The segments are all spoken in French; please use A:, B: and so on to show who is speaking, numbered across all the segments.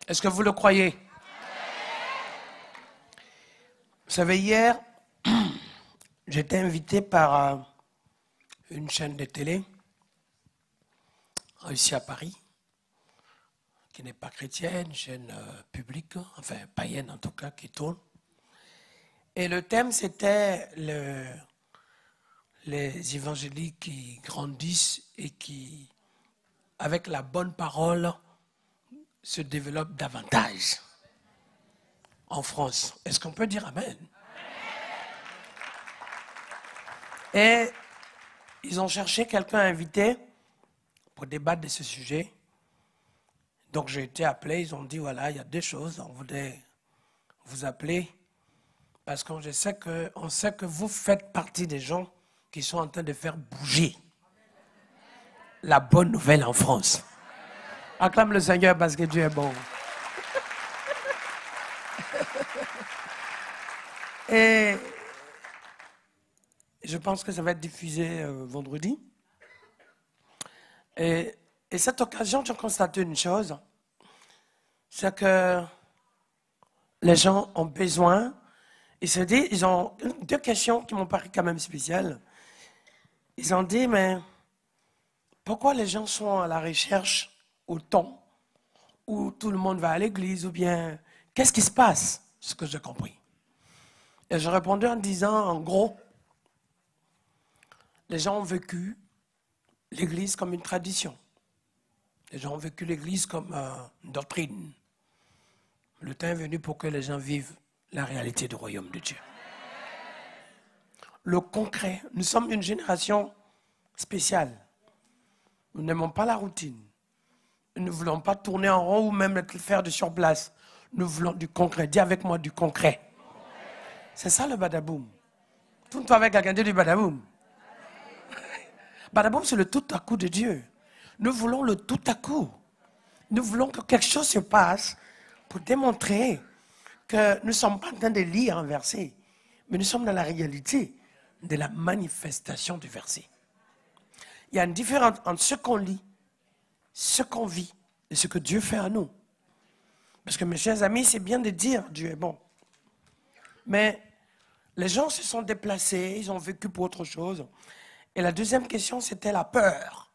A: Est-ce que vous le croyez? Vous savez, hier, j'étais invité par une chaîne de télé, ici à Paris, qui n'est pas chrétienne, chaîne publique, enfin païenne en tout cas, qui tourne. Et le thème, c'était les évangéliques qui grandissent et qui, avec la bonne parole, se développent davantage en France. Est-ce qu'on peut dire Amen? Et ils ont cherché quelqu'un à inviter pour débattre de ce sujet. Donc j'ai été appelé, ils ont dit voilà, il y a deux choses, on voudrait vous appeler parce qu'on sait que vous faites partie des gens qui sont en train de faire bouger la bonne nouvelle en France. Acclame le Seigneur parce que Dieu est bon. Et je pense que ça va être diffusé vendredi. Et cette occasion, j'ai constaté une chose, c'est que les gens ont besoin, ils se disent, ils ont deux questions qui m'ont paru quand même spéciales. Ils ont dit, mais pourquoi les gens sont à la recherche au temps où tout le monde va à l'église, ou bien qu'est-ce qui se passe? Ce que j'ai compris. Et j'ai répondu en disant, en gros, les gens ont vécu l'église comme une tradition. Les gens ont vécu l'église comme une doctrine. Le temps est venu pour que les gens vivent la réalité du royaume de Dieu. Le concret, nous sommes une génération spéciale. Nous n'aimons pas la routine. Nous ne voulons pas tourner en rond ou même faire de surplace. Nous voulons du concret. Dis avec moi du concret. C'est ça le badaboum. Tourne-toi avec la qualité du badaboum. Badaboum, c'est le tout à coup de Dieu. Nous voulons le tout à coup. Nous voulons que quelque chose se passe pour démontrer que nous ne sommes pas en train de lire un verset, mais nous sommes dans la réalité de la manifestation du verset. Il y a une différence entre ce qu'on lit, ce qu'on vit et ce que Dieu fait à nous. Parce que mes chers amis, c'est bien de dire Dieu est bon. Mais les gens se sont déplacés, ils ont vécu pour autre chose. Et la deuxième question, c'était la peur.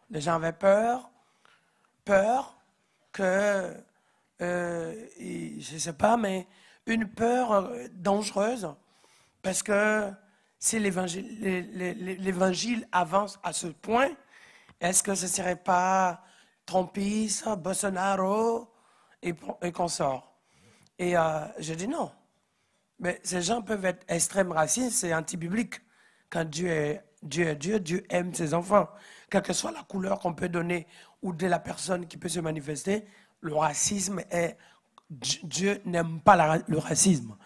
A: Les gens avaient peur que, je ne sais pas, mais une peur dangereuse, parce que si l'évangile avance à ce point, est-ce que ce ne serait pas Trumpiste, Bolsonaro et consorts? Et je dis non. Mais ces gens peuvent être extrêmes racistes, c'est anti-biblique. Quand Dieu est Dieu, Dieu aime ses enfants. Quelle que soit la couleur qu'on peut donner ou de la personne qui peut se manifester, le racisme est... Dieu n'aime pas le racisme.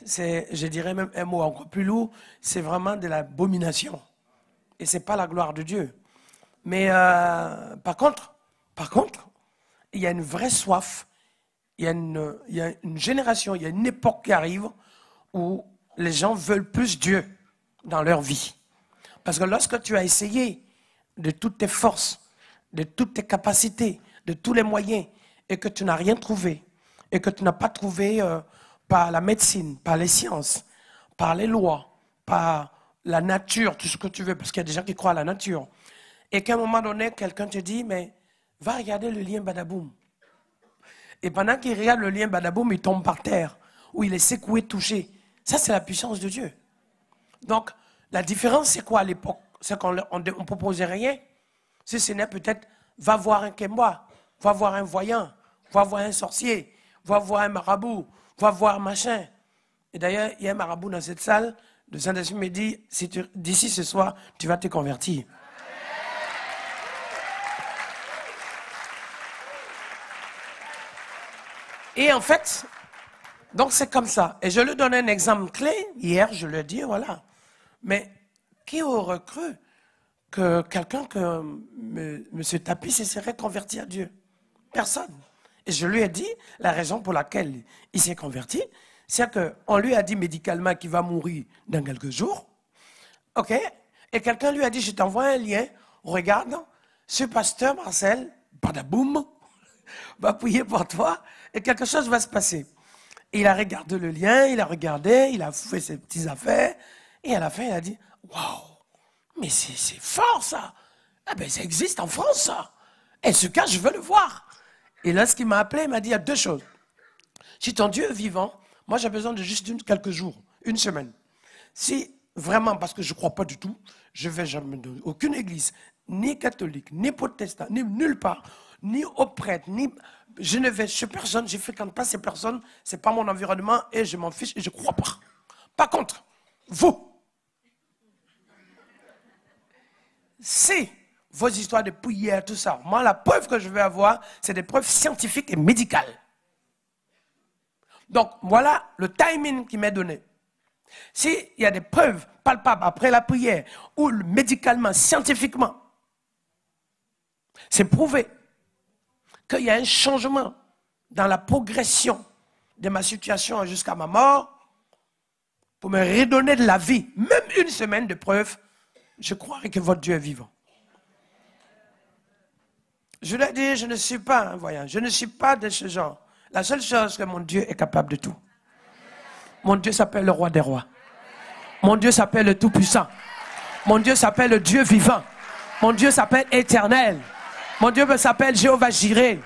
A: C'est, je dirais même un mot encore plus lourd, c'est vraiment de l'abomination. Et ce n'est pas la gloire de Dieu. Mais par contre, il y a une vraie soif, il y a une génération, il y a une époque qui arrive où les gens veulent plus Dieu dans leur vie. Parce que lorsque tu as essayé de toutes tes forces, de toutes tes capacités, de tous les moyens, et que tu n'as rien trouvé, et que tu n'as pas trouvé par la médecine, par les sciences, par les lois, par la nature, tout ce que tu veux, parce qu'il y a des gens qui croient à la nature, et qu'à un moment donné, quelqu'un te dit, mais va regarder le lien Badaboum. Et pendant qu'il regarde le lien Badaboum, il tombe par terre, ou il est secoué, touché. Ça, c'est la puissance de Dieu. Donc, la différence, c'est quoi à l'époque? C'est qu'on ne proposait rien. Si ce n'est peut-être, va voir un Kemba, va voir un voyant, va voir un sorcier, va voir un marabout, va voir machin. Et d'ailleurs, il y a un marabout dans cette salle. Le Saint-Esprit me dit, si d'ici ce soir, tu vas te convertir. Et en fait, donc c'est comme ça. Et je lui donne un exemple clé. Hier, je lui ai dit, voilà. Mais qui aurait cru que quelqu'un comme M. Tapi se serait converti à Dieu? Personne. Et je lui ai dit, la raison pour laquelle il s'est converti, c'est qu'on lui a dit médicalement qu'il va mourir dans quelques jours. OK? Et quelqu'un lui a dit, je t'envoie un lien, regarde, ce pasteur Marcel, badaboum, va prier pour toi et quelque chose va se passer. Et il a regardé le lien, il a regardé, il a fait ses petites affaires. Et à la fin, il a dit, waouh, mais c'est fort ça. Ah ben ça existe en France ça. Et ce cas, je veux le voir. Et lorsqu'il m'a appelé, il m'a dit, il y a deux choses. Si ton Dieu est vivant, moi j'ai besoin de juste quelques jours, une semaine. Si vraiment, parce que je ne crois pas du tout, je ne vais jamais dans aucune église, ni catholique, ni protestant, ni nulle part, ni au prêtre, ni... Je ne vais chez personne, je ne fréquente pas ces personnes, ce n'est pas mon environnement et je m'en fiche et je ne crois pas. Par contre, vous, si vos histoires de prière, tout ça, moi la preuve que je vais avoir, c'est des preuves scientifiques et médicales. Donc voilà le timing qui m'est donné. S'il y a des preuves palpables après la prière, ou médicalement, scientifiquement, c'est prouvé qu'il y a un changement dans la progression de ma situation jusqu'à ma mort, pour me redonner de la vie, même une semaine de preuve, je croirais que votre Dieu est vivant. Je l'ai dit, je ne suis pas un voyant, je ne suis pas de ce genre. La seule chose que mon Dieu est capable de tout. Mon Dieu s'appelle le roi des rois. Mon Dieu s'appelle le Tout-Puissant. Mon Dieu s'appelle le Dieu vivant. Mon Dieu s'appelle Éternel. Mon Dieu s'appelle Jéhovah Jireh.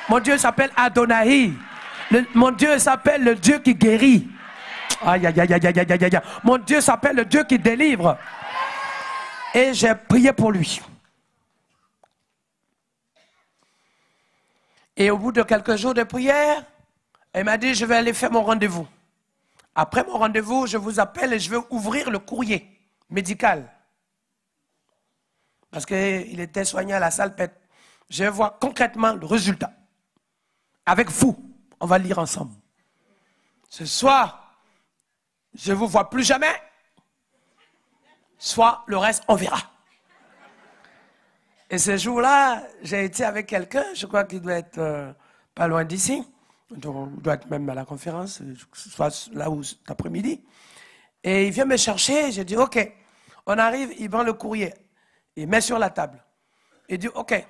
A: Mon Dieu s'appelle Adonai. Mon Dieu s'appelle le Dieu qui guérit. Aïe, aïe, aïe, aïe, aïe, aïe, aïe. Mon Dieu s'appelle le Dieu qui délivre. Et j'ai prié pour lui. Et au bout de quelques jours de prière, elle m'a dit, je vais aller faire mon rendez-vous. Après mon rendez-vous, je vous appelle et je vais ouvrir le courrier médical. Parce qu'il était soigné à la salpêtre. Je vais voir concrètement le résultat. Avec vous, on va lire ensemble. Ce soir, je ne vous vois plus jamais. Soit le reste, on verra. Et ce jour-là, j'ai été avec quelqu'un, je crois qu'il doit être pas loin d'ici. Donc, il doit être même à la conférence, soit là où cet après-midi. Et il vient me chercher, j'ai dit, ok, on arrive, il prend le courrier, il met sur la table. Il dit, ok,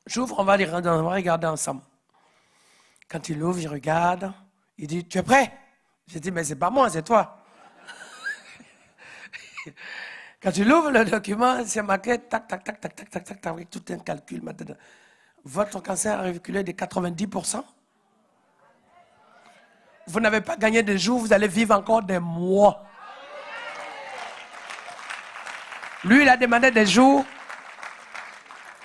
A: j'ouvre, on va regarder ensemble. Quand il ouvre, il regarde, il dit, tu es prêt? J'ai dit, mais c'est pas moi, c'est toi. Quand tu ouvres le document, c'est marqué, tac, tac, tac, tac, tac, tac, tac, tac, avec tout un calcul maintenant. Votre cancer a reculé de 90%. Vous n'avez pas gagné des jours, vous allez vivre encore des mois. Lui, il a demandé des jours.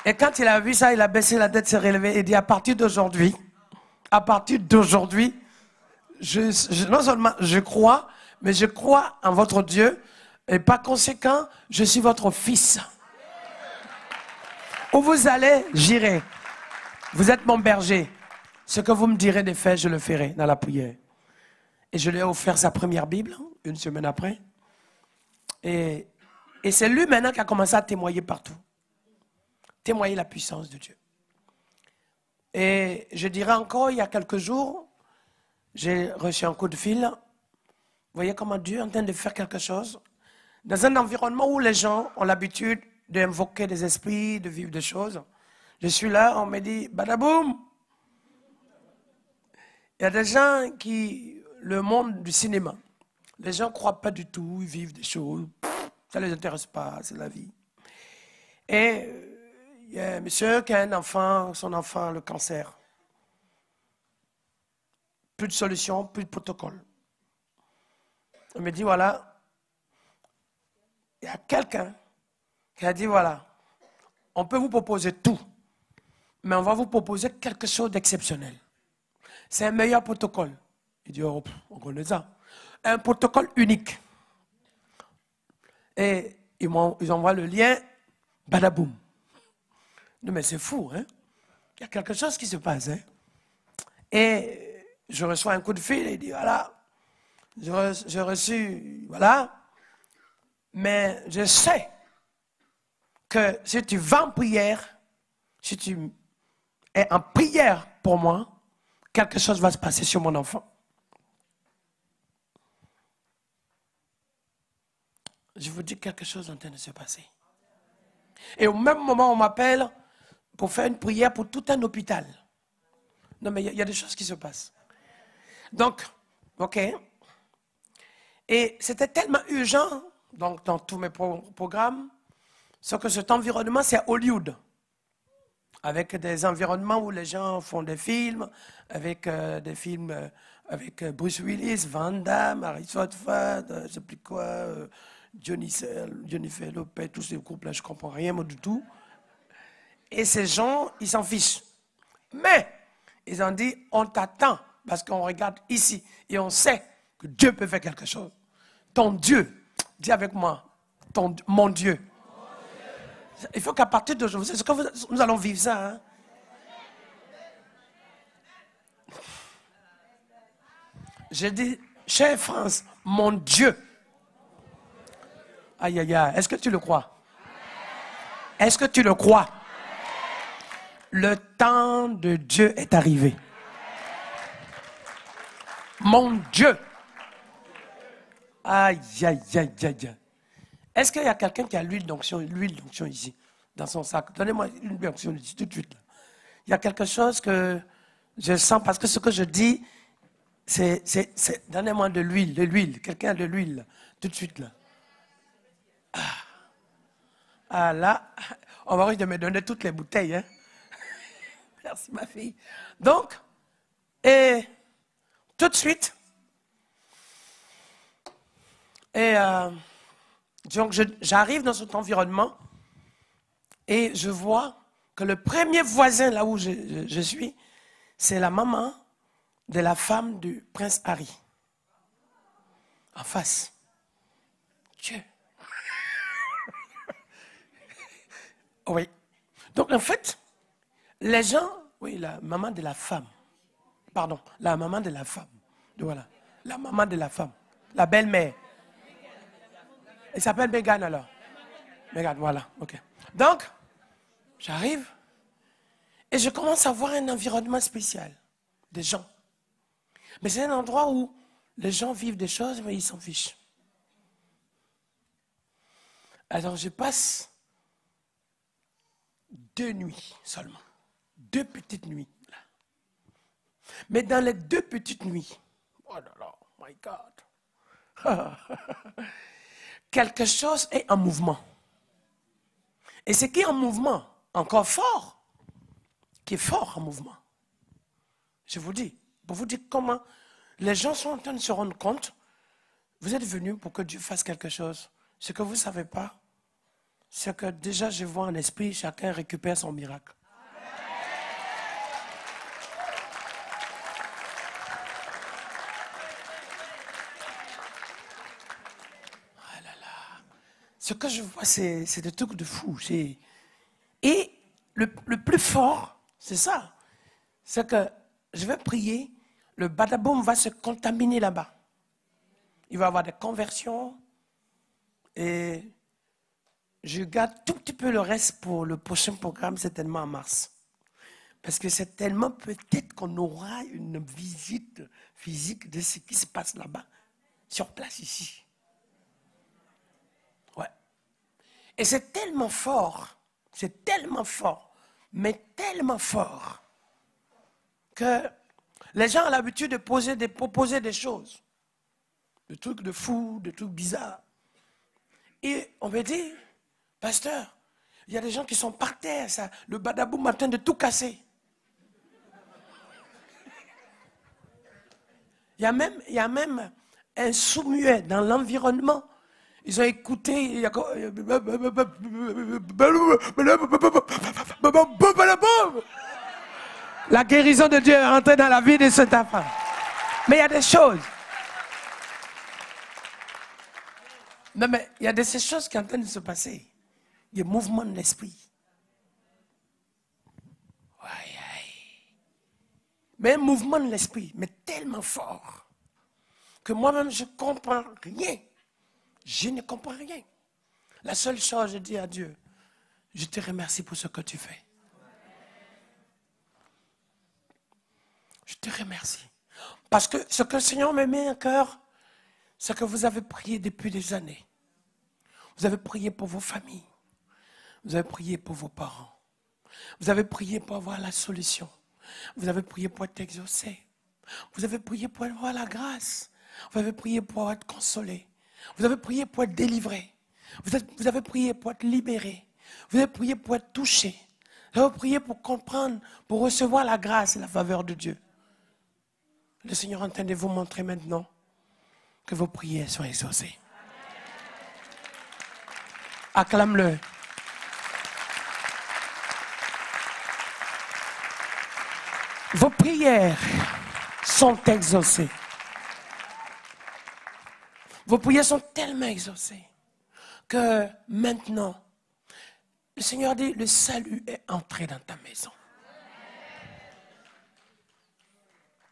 A: Et quand il a vu ça, il a baissé la tête, s'est relevé et dit, à partir d'aujourd'hui, non seulement je crois, mais je crois en votre Dieu. Et par conséquent, je suis votre fils. Où vous allez, j'irai. Vous êtes mon berger. Ce que vous me direz de faire, je le ferai dans la prière. Et je lui ai offert sa première Bible, une semaine après. Et c'est lui maintenant qui a commencé à témoigner partout. Témoigner la puissance de Dieu. Et je dirais encore, il y a quelques jours, j'ai reçu un coup de fil. Vous voyez comment Dieu est en train de faire quelque chose. Dans un environnement où les gens ont l'habitude d'invoquer des esprits, de vivre des choses. Je suis là, on me dit, badaboum. Il y a des gens qui, le monde du cinéma, les gens ne croient pas du tout, ils vivent des choses, ça ne les intéresse pas, c'est la vie. Et il y a un monsieur qui a un enfant, son enfant a le cancer. Plus de solution, plus de protocole. On me dit, voilà, il y a quelqu'un qui a dit, voilà, on peut vous proposer tout, mais on va vous proposer quelque chose d'exceptionnel. C'est un meilleur protocole. Il dit, oh, on connaît ça. Un protocole unique. Et ils envoient le lien, badaboum. Non mais c'est fou, hein. Il y a quelque chose qui se passe, hein. Et je reçois un coup de fil, il dit, voilà, j'ai reçu, voilà, mais je sais que si tu vas en prière, si tu es en prière pour moi, quelque chose va se passer sur mon enfant. Je vous dis quelque chose en train de se passer. Et au même moment, on m'appelle pour faire une prière pour tout un hôpital. Non, mais il y a des choses qui se passent. Donc, OK. Et c'était tellement urgent, donc dans tous mes programmes, sauf que cet environnement, c'est à Hollywood. Avec des environnements où les gens font des films, avec des films avec Bruce Willis, Van Damme, Harrison Ford, je ne sais plus quoi, Jennifer Lopez, tous ces groupes-là, je ne comprends rien moi, du tout. Et ces gens, ils s'en fichent. Mais, ils ont dit, on t'attend, parce qu'on regarde ici, et on sait que Dieu peut faire quelque chose. Ton Dieu, dis avec moi, mon Dieu. Il faut qu'à partir d'aujourd'hui, nous allons vivre ça. Hein? J'ai dit, chère France, mon Dieu. Aïe, aïe, aïe, est-ce que tu le crois? Est-ce que tu le crois? Le temps de Dieu est arrivé. Mon Dieu. Aïe, aïe, aïe, aïe, aïe. Est-ce qu'il y a quelqu'un qui a l'huile d'onction ici, dans son sac? Donnez-moi une huile d'onction ici, tout de suite. Là. Il y a quelque chose que je sens, parce que ce que je dis, donnez-moi de l'huile. Quelqu'un a de l'huile, tout de suite. Là. Ah là, on va risque de me donner toutes les bouteilles. Hein? Merci ma fille. Donc, et tout de suite, et donc j'arrive dans cet environnement et je vois que le premier voisin là où je suis, c'est la maman de la femme du prince Harry. En face. Dieu. Oui. Donc en fait, les gens, oui, la maman de la femme. Pardon, la maman de la femme. Voilà. La maman de la femme. La belle-mère. Elle s'appelle Meghan alors. Meghan, voilà. Ok. Donc, j'arrive et je commence à voir un environnement spécial. Des gens. Mais c'est un endroit où les gens vivent des choses, mais ils s'en fichent. Alors je passe 2 nuits seulement. 2 petites nuits. Mais dans les 2 petites nuits, oh là là, my God. Quelque chose est en mouvement. Et ce qui est en mouvement, encore fort, qui est fort en mouvement. Je vous dis, pour vous dire comment les gens sont en train de se rendre compte, vous êtes venus pour que Dieu fasse quelque chose. Ce que vous ne savez pas, c'est que déjà je vois en esprit, chacun récupère son miracle. Ah là là. Ce que je vois, c'est des trucs de fou. Et le plus fort, c'est ça. C'est que je vais prier, le badaboum va se contaminer là-bas. Il va y avoir des conversions. Et je garde tout petit peu le reste pour le prochain programme, c'est tellement en mars. Parce que c'est tellement peut-être qu'on aura une visite physique de ce qui se passe là-bas, sur place ici. Ouais. Et c'est tellement fort, mais tellement fort, que les gens ont l'habitude de proposer des choses. Des trucs de fous, des trucs bizarres. Et on me dit, pasteur, il y a des gens qui sont par terre, ça, le badaboum est en train de tout casser. Il y a même un sourd-muet dans l'environnement. Ils ont écouté. La guérison de Dieu est rentrée dans la vie de cet enfant. Mais il y a des choses. Non, mais il y a ces choses qui sont en train de se passer. Il y a un mouvement de l'esprit. Mais un mouvement de l'esprit, mais tellement fort, que moi-même je ne comprends rien. Je ne comprends rien. La seule chose, je dis à Dieu, je te remercie pour ce que tu fais. Je te remercie. Parce que ce que le Seigneur me met en cœur, c'est que vous avez prié depuis des années. Vous avez prié pour vos familles. Vous avez prié pour vos parents. Vous avez prié pour avoir la solution. Vous avez prié pour être exaucé. Vous avez prié pour avoir la grâce. Vous avez prié pour être consolé. Vous avez prié pour être délivré. Vous avez prié pour être libéré. Vous avez prié pour être touché. Vous avez prié pour comprendre, pour recevoir la grâce et la faveur de Dieu. Le Seigneur est en train de vous montrer maintenant que vos prières sont exaucées. Acclame-le. Vos prières sont exaucées. Vos prières sont tellement exaucées que maintenant, le Seigneur dit, le salut est entré dans ta maison.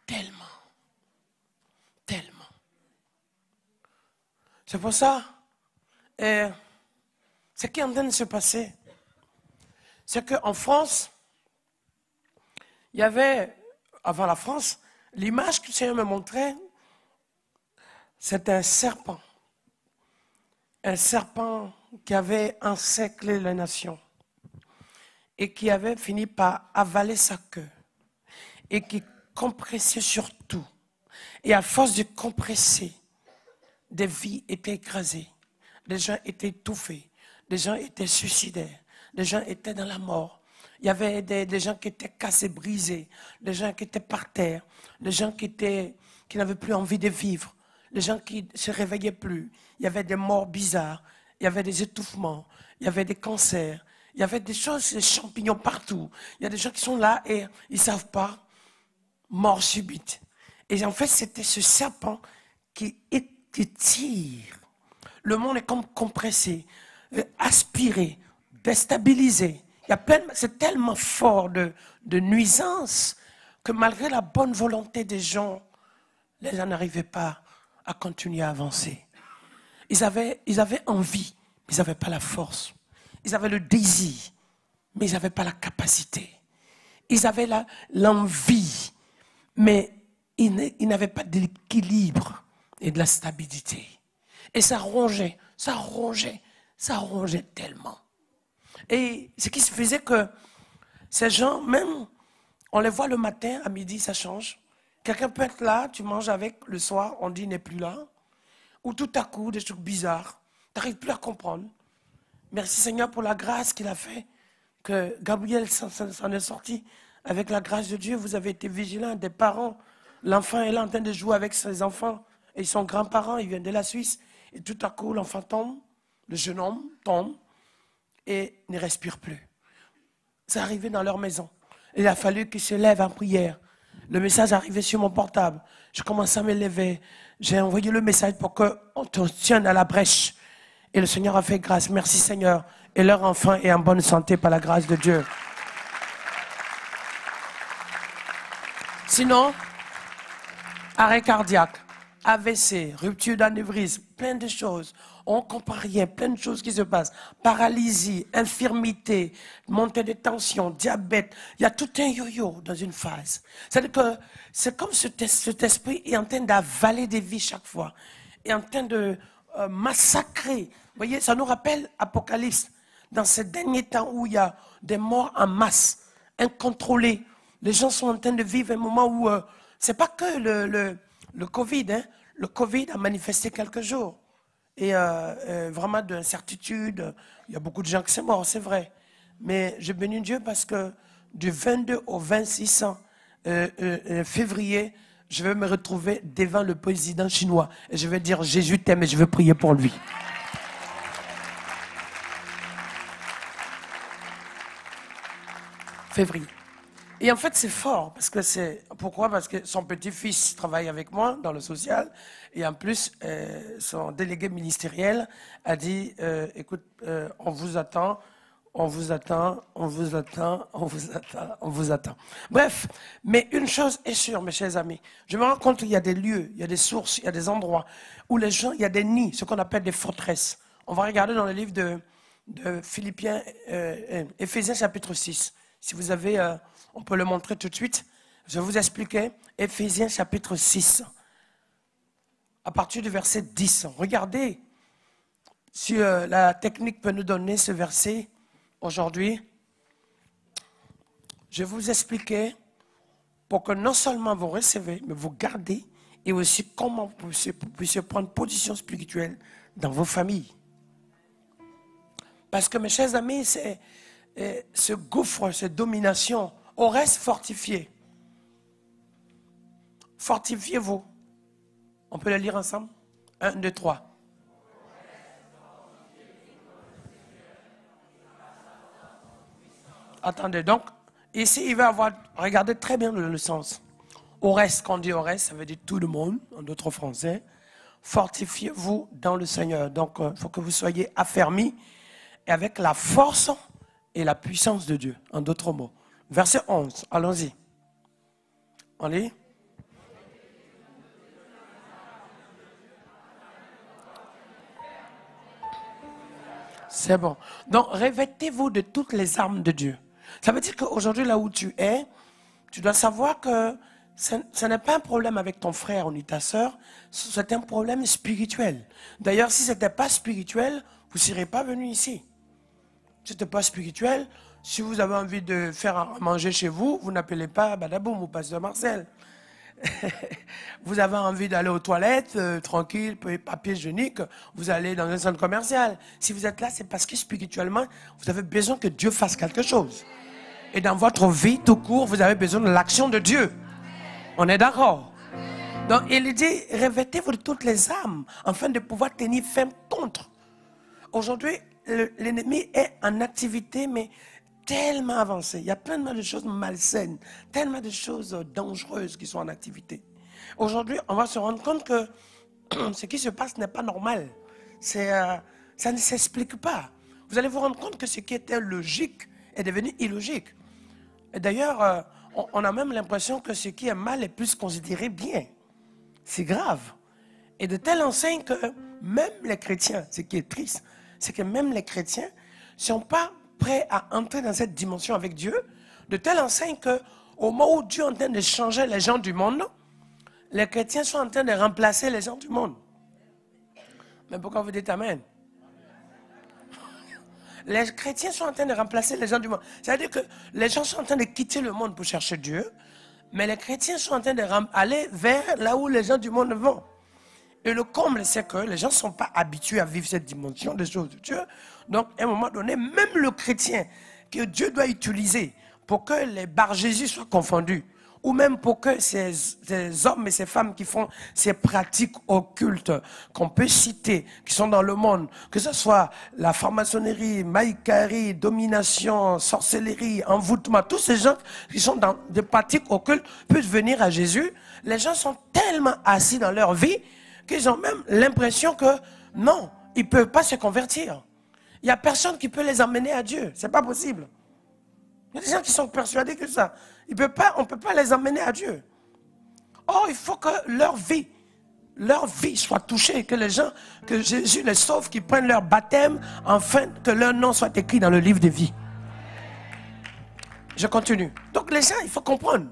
A: Tellement. Tellement. C'est pour ça, ce qui est en train de se passer, c'est qu'en France, il y avait, avant la France, l'image que le Seigneur me montrait, c'était un serpent. Un serpent qui avait encerclé les nations et qui avait fini par avaler sa queue et qui compressait sur tout. Et à force de compresser, des vies étaient écrasées, des gens étaient étouffés, des gens étaient suicidaires, des gens étaient dans la mort. Il y avait des gens qui étaient cassés, brisés, des gens qui étaient par terre, des gens qui n'avaient plus envie de vivre, des gens qui ne se réveillaient plus. Il y avait des morts bizarres, il y avait des étouffements, il y avait des cancers, il y avait des choses, des champignons partout. Il y a des gens qui sont là et ils ne savent pas, mort subite. Et en fait, c'était ce serpent qui tire. Le monde est comme compressé, aspiré, déstabilisé. C'est tellement fort de nuisances que malgré la bonne volonté des gens, les gens n'arrivaient pas à continuer à avancer. Ils avaient envie, mais ils n'avaient pas la force. Ils avaient le désir, mais ils n'avaient pas la capacité. Ils avaient l'envie, mais ils n'avaient pas de l'équilibre et de la stabilité. Et ça rongeait tellement. Et ce qui se faisait que ces gens, même, on les voit le matin, à midi, ça change. Quelqu'un peut être là, tu manges avec, le soir, on dit il n'est plus là. Ou tout à coup, des trucs bizarres. Tu n'arrives plus à comprendre. Merci Seigneur pour la grâce qu'il a fait, que Gabriel s'en est sorti. Avec la grâce de Dieu, vous avez été vigilants, des parents. L'enfant est là en train de jouer avec ses enfants et son grand-parent, il vient de la Suisse. Et tout à coup, l'enfant tombe, le jeune homme tombe et ne respire plus. C'est arrivé dans leur maison. Il a fallu qu'ils se lèvent en prière. Le message arrivait sur mon portable. Je commençais à me lever. J'ai envoyé le message pour qu'on te tienne à la brèche. Et le Seigneur a fait grâce. Merci Seigneur. Et leur enfant est en bonne santé par la grâce de Dieu. Sinon, arrêt cardiaque, AVC, rupture d'anévrisme, plein de choses. On ne comprend rien, plein de choses qui se passent. Paralysie, infirmité, montée de tension, diabète. Il y a tout un yo-yo dans une phase. C'est-à-dire que c'est comme cet esprit est en train d'avaler des vies chaque fois. Est en train de massacrer. Vous voyez, ça nous rappelle Apocalypse. Dans ces derniers temps où il y a des morts en masse, incontrôlées. Les gens sont en train de vivre un moment où c'est pas que le Covid. Hein. Le Covid a manifesté quelques jours. Et vraiment d'incertitude. Il y a beaucoup de gens qui sont morts, c'est vrai. Mais je bénis Dieu parce que du 22 au 26 février, je vais me retrouver devant le président chinois. Et je vais dire, Jésus t'aime et je veux prier pour lui. Février. Et en fait, c'est fort, parce que c'est... Pourquoi? Parce que son petit-fils travaille avec moi dans le social, et en plus, son délégué ministériel a dit, écoute, on vous attend, on vous attend, on vous attend, on vous attend, on vous attend. Bref, mais une chose est sûre, mes chers amis, je me rends compte qu'il y a des lieux, il y a des sources, il y a des endroits où les gens, il y a des nids, ce qu'on appelle des forteresses. On va regarder dans le livre de Philippiens, Éphésiens chapitre 6. Si vous avez... on peut le montrer tout de suite. Je vais vous expliquer. Éphésiens chapitre 6. À partir du verset 10. Regardez si la technique peut nous donner ce verset aujourd'hui. Je vais vous expliquer pour que non seulement vous recevez, mais vous gardez, et aussi comment vous puissiez prendre position spirituelle dans vos familles. Parce que mes chers amis, ce gouffre, cette domination, on reste fortifié. Fortifiez-vous. On peut le lire ensemble? 1, 2, 3. Attendez, donc, ici, il va avoir, regardez très bien le sens. Au reste, quand on dit au reste, ça veut dire tout le monde, en d'autres français. Fortifiez-vous dans le Seigneur. Donc, il faut que vous soyez affermis et avec la force et la puissance de Dieu, en d'autres mots. Verset 11, allons-y. On lit. C'est bon. Donc, revêtez-vous de toutes les armes de Dieu. Ça veut dire qu'aujourd'hui, là où tu es, tu dois savoir que ce n'est pas un problème avec ton frère ou ta soeur, c'est un problème spirituel. D'ailleurs, si ce n'était pas spirituel, vous ne serez pas venu ici. Si ce n'était pas spirituel, si vous avez envie de faire à manger chez vous, vous n'appelez pas Badaboum ou Pasteur Marcel. Vous avez envie d'aller aux toilettes, tranquille, papier hygiénique, vous allez dans un centre commercial. Si vous êtes là, c'est parce que spirituellement, vous avez besoin que Dieu fasse quelque chose. Et dans votre vie, tout court, vous avez besoin de l'action de Dieu. On est d'accord? Donc, il dit, revêtez-vous de toutes les armes, afin de pouvoir tenir ferme contre. Aujourd'hui, l'ennemi est en activité, mais tellement avancé. Il y a tellement de choses malsaines, tellement de choses dangereuses qui sont en activité. Aujourd'hui, on va se rendre compte que ce qui se passe n'est pas normal. Ça ne s'explique pas. Vous allez vous rendre compte que ce qui était logique est devenu illogique. Et d'ailleurs, on a même l'impression que ce qui est mal est plus considéré bien. C'est grave. Et de telle enseigne que même les chrétiens, ce qui est triste, c'est que même les chrétiens ne sont pas prêts à entrer dans cette dimension avec Dieu, de telle enseigne qu'au moment où Dieu est en train de changer les gens du monde, les chrétiens sont en train de remplacer les gens du monde. Mais pourquoi vous dites Amen? Les chrétiens sont en train de remplacer les gens du monde. C'est-à-dire que les gens sont en train de quitter le monde pour chercher Dieu, mais les chrétiens sont en train d'aller vers là où les gens du monde vont. Et le comble, c'est que les gens ne sont pas habitués à vivre cette dimension des choses de Dieu. Donc, à un moment donné, même le chrétien que Dieu doit utiliser pour que les Bar-Jésus soient confondus, ou même pour que ces hommes et ces femmes qui font ces pratiques occultes qu'on peut citer, qui sont dans le monde, que ce soit la franc-maçonnerie, maïcarie, domination, sorcellerie, envoûtement, tous ces gens qui sont dans des pratiques occultes puissent venir à Jésus. Les gens sont tellement assis dans leur vie qu'ils ont même l'impression que non, ils ne peuvent pas se convertir. Il n'y a personne qui peut les emmener à Dieu. Ce n'est pas possible. Il y a des gens qui sont persuadés que ça. On ne peut pas les emmener à Dieu. Or, il faut que leur vie soit touchée, que les gens, que Jésus les sauve, qu'ils prennent leur baptême, afin que leur nom soit écrit dans le livre de vie. Je continue. Donc les gens, il faut comprendre.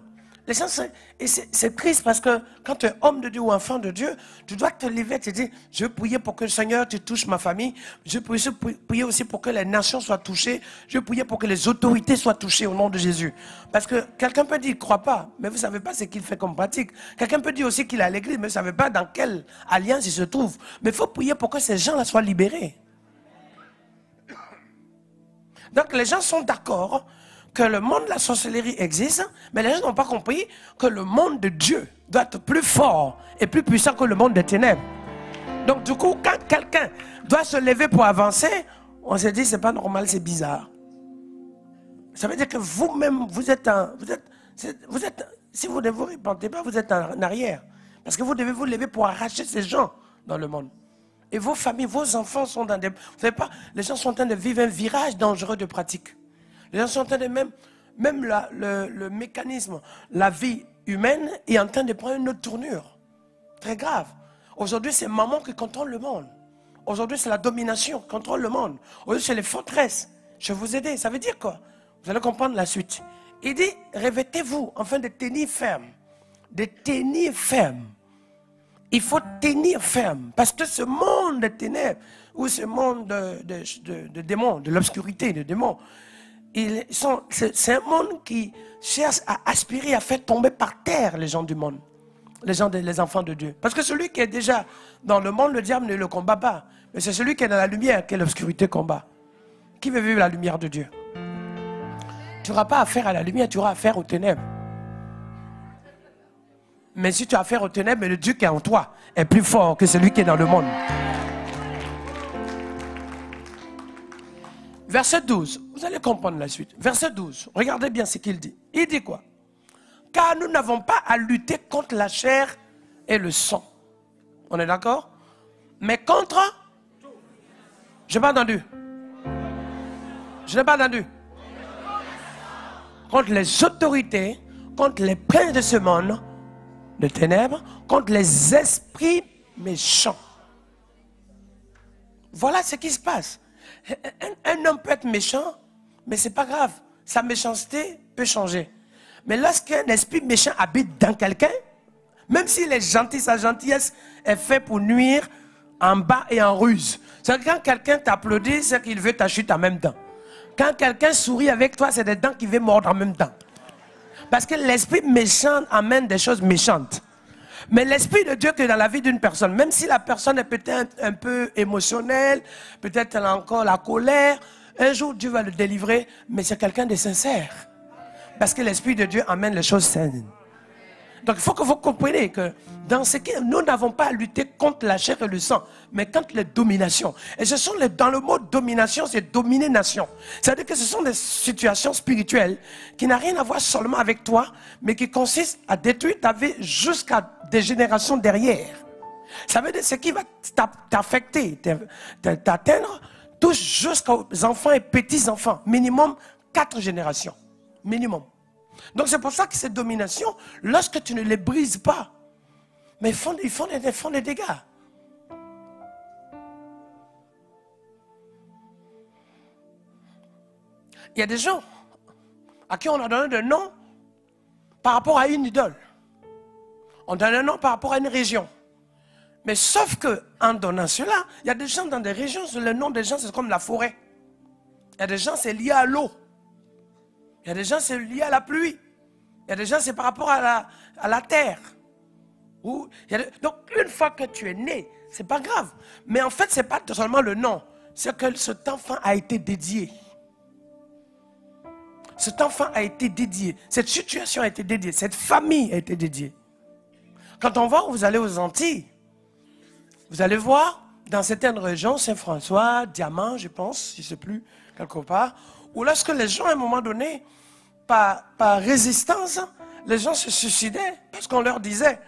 A: Les gens, c'est triste parce que quand tu es homme de Dieu ou enfant de Dieu, tu dois te lever et te dire, je veux prier pour que le Seigneur te touche ma famille. Je veux prier aussi pour que les nations soient touchées. Je veux prier pour que les autorités soient touchées au nom de Jésus. Parce que quelqu'un peut dire, il ne croit pas, mais vous ne savez pas ce qu'il fait comme pratique. Quelqu'un peut dire aussi qu'il est à l'église, mais vous ne savez pas dans quelle alliance il se trouve. Mais il faut prier pour que ces gens-là soient libérés. Donc les gens sont d'accord que le monde de la sorcellerie existe, mais les gens n'ont pas compris que le monde de Dieu doit être plus fort et plus puissant que le monde des ténèbres. Donc du coup, quand quelqu'un doit se lever pour avancer, on se dit c'est pas normal, c'est bizarre. Ça veut dire que vous-même, si vous ne vous répandez pas, vous êtes en arrière. Parce que vous devez vous lever pour arracher ces gens dans le monde. Et vos familles, vos enfants sont dans des... Vous savez pas, les gens sont en train de vivre un virage dangereux de pratique. Les gens sont en train de même le mécanisme, la vie humaine est en train de prendre une autre tournure. Très grave. Aujourd'hui, c'est maman qui contrôle le monde. Aujourd'hui, c'est la domination qui contrôle le monde. Aujourd'hui, c'est les forteresses. Je vais vous aider. Ça veut dire quoi? Vous allez comprendre la suite. Il dit, revêtez-vous afin de tenir ferme. De tenir ferme. Il faut tenir ferme. Parce que ce monde de ténèbres, ou ce monde de démons, de l'obscurité, de démons, C'est un monde qui cherche à aspirer, à faire tomber par terre les gens du monde. Les enfants de Dieu. Parce que celui qui est déjà dans le monde, le diable ne le combat pas. Mais c'est celui qui est dans la lumière que l'obscurité combat. Qui veut vivre la lumière de Dieu? Tu n'auras pas affaire à la lumière, tu auras affaire aux ténèbres. Mais si tu as affaire aux ténèbres, le Dieu qui est en toi est plus fort que celui qui est dans le monde. Verset 12, vous allez comprendre la suite. Verset 12, regardez bien ce qu'il dit. Il dit quoi? Car nous n'avons pas à lutter contre la chair et le sang. On est d'accord? Mais contre... Je n'ai pas entendu. Je n'ai pas entendu. Contre les autorités, contre les princes de ce monde, de ténèbres, contre les esprits méchants. Voilà ce qui se passe. Un homme peut être méchant, mais ce n'est pas grave. Sa méchanceté peut changer. Mais lorsqu'un esprit méchant habite dans quelqu'un, même s'il est gentil, sa gentillesse est faite pour nuire en bas et en ruse. C'est que quand quelqu'un t'applaudit, c'est qu'il veut ta chute en même temps. Quand quelqu'un sourit avec toi, c'est des dents qui veulent mordre en même temps. Parce que l'esprit méchant amène des choses méchantes. Mais l'esprit de Dieu qui est dans la vie d'une personne, même si la personne est peut-être un peu émotionnelle, peut-être elle a encore la colère, un jour Dieu va le délivrer, mais c'est quelqu'un de sincère. Parce que l'Esprit de Dieu amène les choses saines. Donc il faut que vous compreniez que dans ce qui nous n'avons pas à lutter contre la chair et le sang, mais contre les dominations. Et ce sont dans le mot domination, c'est dominer nation. C'est-à-dire que ce sont des situations spirituelles qui n'ont rien à voir seulement avec toi, mais qui consistent à détruire ta vie jusqu'à des générations derrière. Ça veut dire que ce qui va t'affecter, t'atteindre, touche jusqu'aux enfants et petits-enfants. Minimum 4 générations. Minimum. Donc c'est pour ça que ces dominations, lorsque tu ne les brises pas, mais ils font des dégâts. Il y a des gens à qui on a donné des noms par rapport à une idole. On donne un nom par rapport à une région. Mais sauf qu'en donnant cela, il y a des gens dans des régions, le nom des gens c'est comme la forêt. Il y a des gens c'est lié à l'eau. Il y a des gens c'est lié à la pluie. Il y a des gens c'est par rapport à la terre. Donc une fois que tu es né, c'est pas grave. Mais en fait c'est pas seulement le nom. C'est que cet enfant a été dédié. Cet enfant a été dédié. Cette situation a été dédiée. Cette famille a été dédiée. Quand on va, vous allez aux Antilles. Vous allez voir, dans certaines régions, Saint-François, Diamant, je pense, je ne sais plus, quelque part, où lorsque les gens, à un moment donné, par résistance, les gens se suicidaient, parce qu'on leur disait,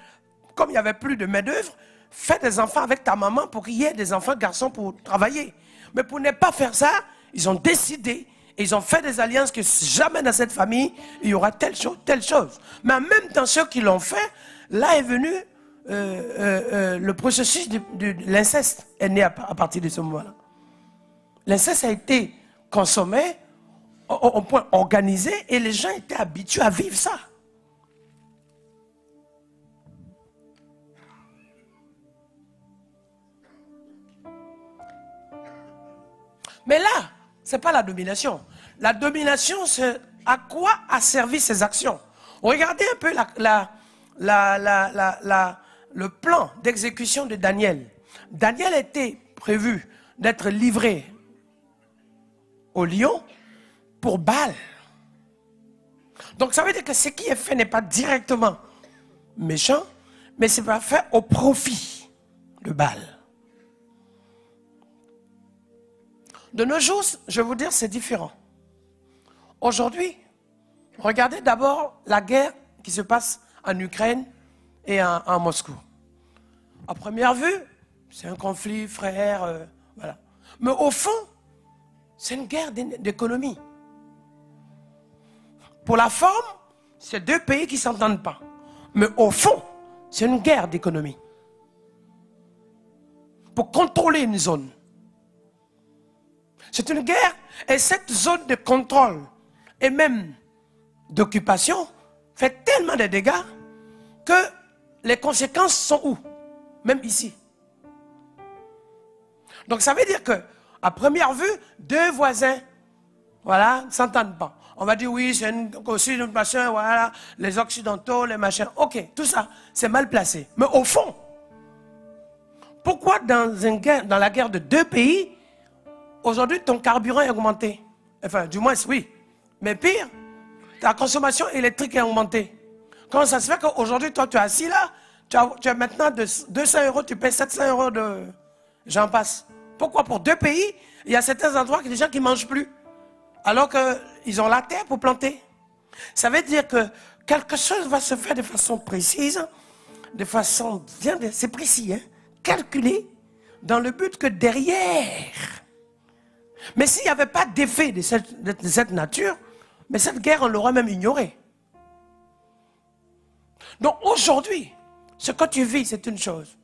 A: comme il n'y avait plus de main-d'œuvre, fais des enfants avec ta maman pour qu'il y ait des enfants garçons pour travailler. Mais pour ne pas faire ça, ils ont décidé, et ils ont fait des alliances que jamais dans cette famille, il y aura telle chose. Mais en même temps, ceux qui l'ont fait, là est venu le processus de l'inceste est né à partir de ce moment-là. L'inceste a été consommé au point organisé et les gens étaient habitués à vivre ça. Mais là, ce n'est pas la domination. La domination, c'est à quoi a servi ces actions. Regardez un peu le plan d'exécution de Daniel. Daniel était prévu d'être livré au lion pour Baal. Donc ça veut dire que ce qui est fait n'est pas directement méchant, mais c'est pas fait au profit de Baal. De nos jours, je vais vous dire, c'est différent. Aujourd'hui, regardez d'abord la guerre qui se passe en Ukraine et en Moscou. À première vue, c'est un conflit, frère, voilà. Mais au fond, c'est une guerre d'économie. Pour la forme, c'est deux pays qui ne s'entendent pas. Mais au fond, c'est une guerre d'économie. Pour contrôler une zone. C'est une guerre, et cette zone de contrôle et même d'occupation fait tellement de dégâts que les conséquences sont où? Même ici. Donc ça veut dire que, à première vue, deux voisins Voilà, ne s'entendent pas. On va dire oui, c'est aussi une machin, voilà, les Occidentaux, les machins. Ok, tout ça, c'est mal placé. Mais au fond, pourquoi dans la guerre de deux pays, aujourd'hui ton carburant est augmenté? Enfin, du moins, oui. Mais pire, ta consommation électrique est augmentée. Comment ça se fait qu'aujourd'hui, toi, tu es assis là, tu as maintenant de 200 €, tu payes 700 € de... J'en passe. Pourquoi? Pour deux pays, il y a certains endroits où il y a des gens qui ne mangent plus. Alors qu'ils ont la terre pour planter. Ça veut dire que quelque chose va se faire de façon précise, de façon bien, c'est précis, hein, calculé, dans le but que derrière. Mais s'il n'y avait pas d'effet de cette nature, mais cette guerre, on l'aurait même ignorée. Donc aujourd'hui, ce que tu vis, c'est une chose.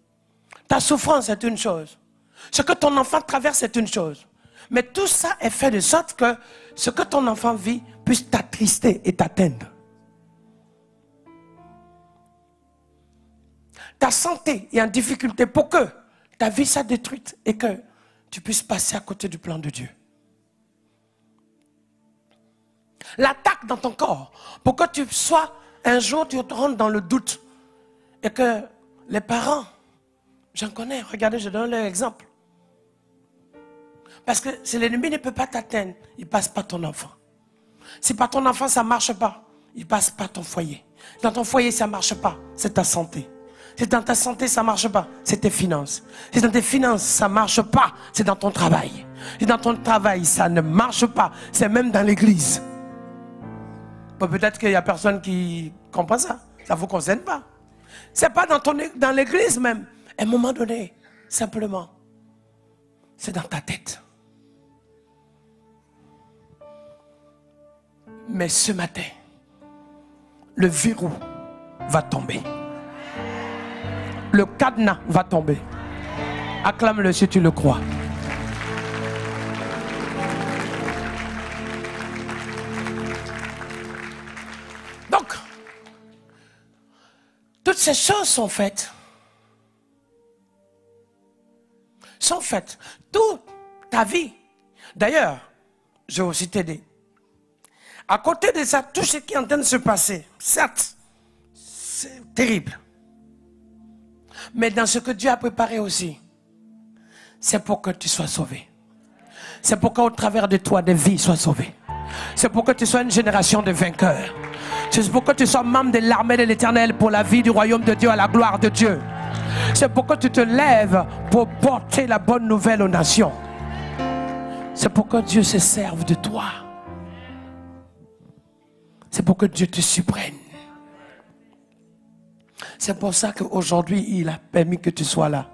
A: Ta souffrance, c'est une chose. Ce que ton enfant traverse, c'est une chose. Mais tout ça est fait de sorte que ce que ton enfant vit puisse t'attrister et t'atteindre. Ta santé est en difficulté pour que ta vie soit détruite et que tu puisses passer à côté du plan de Dieu. L'attaque dans ton corps pour que tu sois, un jour tu te rentres dans le doute et que les parents, j'en connais, regardez, je donne l'exemple. Parce que si l'ennemi ne peut pas t'atteindre, il ne passe pas ton enfant. Si par ton enfant ça ne marche pas, il ne passe pas ton foyer. Dans ton foyer ça ne marche pas, c'est ta santé. Si dans ta santé ça ne marche pas, c'est tes finances. Si dans tes finances ça ne marche pas, c'est dans ton travail. Si dans ton travail ça ne marche pas, c'est même dans l'église. Bon, peut-être qu'il n'y a personne qui comprend ça. Ça ne vous concerne pas. Ce n'est pas dans l'église même. À un moment donné, simplement, c'est dans ta tête. Mais ce matin, le verrou va tomber. Le cadenas va tomber. Acclame-le si tu le crois. Donc, toutes ces choses sont faites. Toute ta vie. D'ailleurs, je vais aussi t'aider. À côté de ça, tout ce qui est en train de se passer, certes, c'est terrible. Mais dans ce que Dieu a préparé aussi, c'est pour que tu sois sauvé. C'est pour qu'au travers de toi, des vies soient sauvées. C'est pour que tu sois une génération de vainqueurs. C'est pour que tu sois membre de l'armée de l'Éternel pour la vie du royaume de Dieu à la gloire de Dieu. C'est pour que tu te lèves pour porter la bonne nouvelle aux nations. C'est pour que Dieu se serve de toi. C'est pour que Dieu te supprenne. C'est pour ça qu'aujourd'hui, il a permis que tu sois là.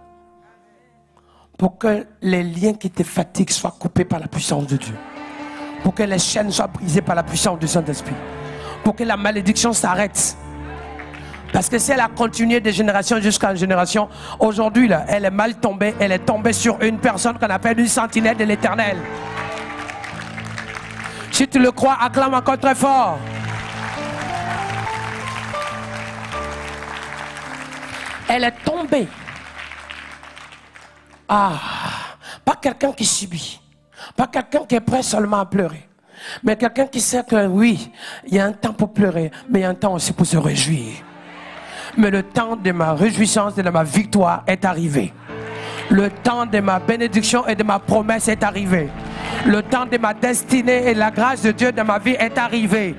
A: Pour que les liens qui te fatiguent soient coupés par la puissance de Dieu. Pour que les chaînes soient brisées par la puissance du Saint-Esprit. Pour que la malédiction s'arrête. Parce que si elle a continué de génération jusqu'à génération, aujourd'hui, là, elle est mal tombée. Elle est tombée sur une personne qu'on appelle une sentinelle de l'Éternel. Si tu le crois, acclame encore très fort. Elle est tombée. Ah, pas quelqu'un qui subit. Pas quelqu'un qui est prêt seulement à pleurer. Mais quelqu'un qui sait que oui, il y a un temps pour pleurer, mais il y a un temps aussi pour se réjouir. Mais le temps de ma réjouissance et de ma victoire est arrivé. Le temps de ma bénédiction et de ma promesse est arrivé. Le temps de ma destinée et la grâce de Dieu dans ma vie est arrivé.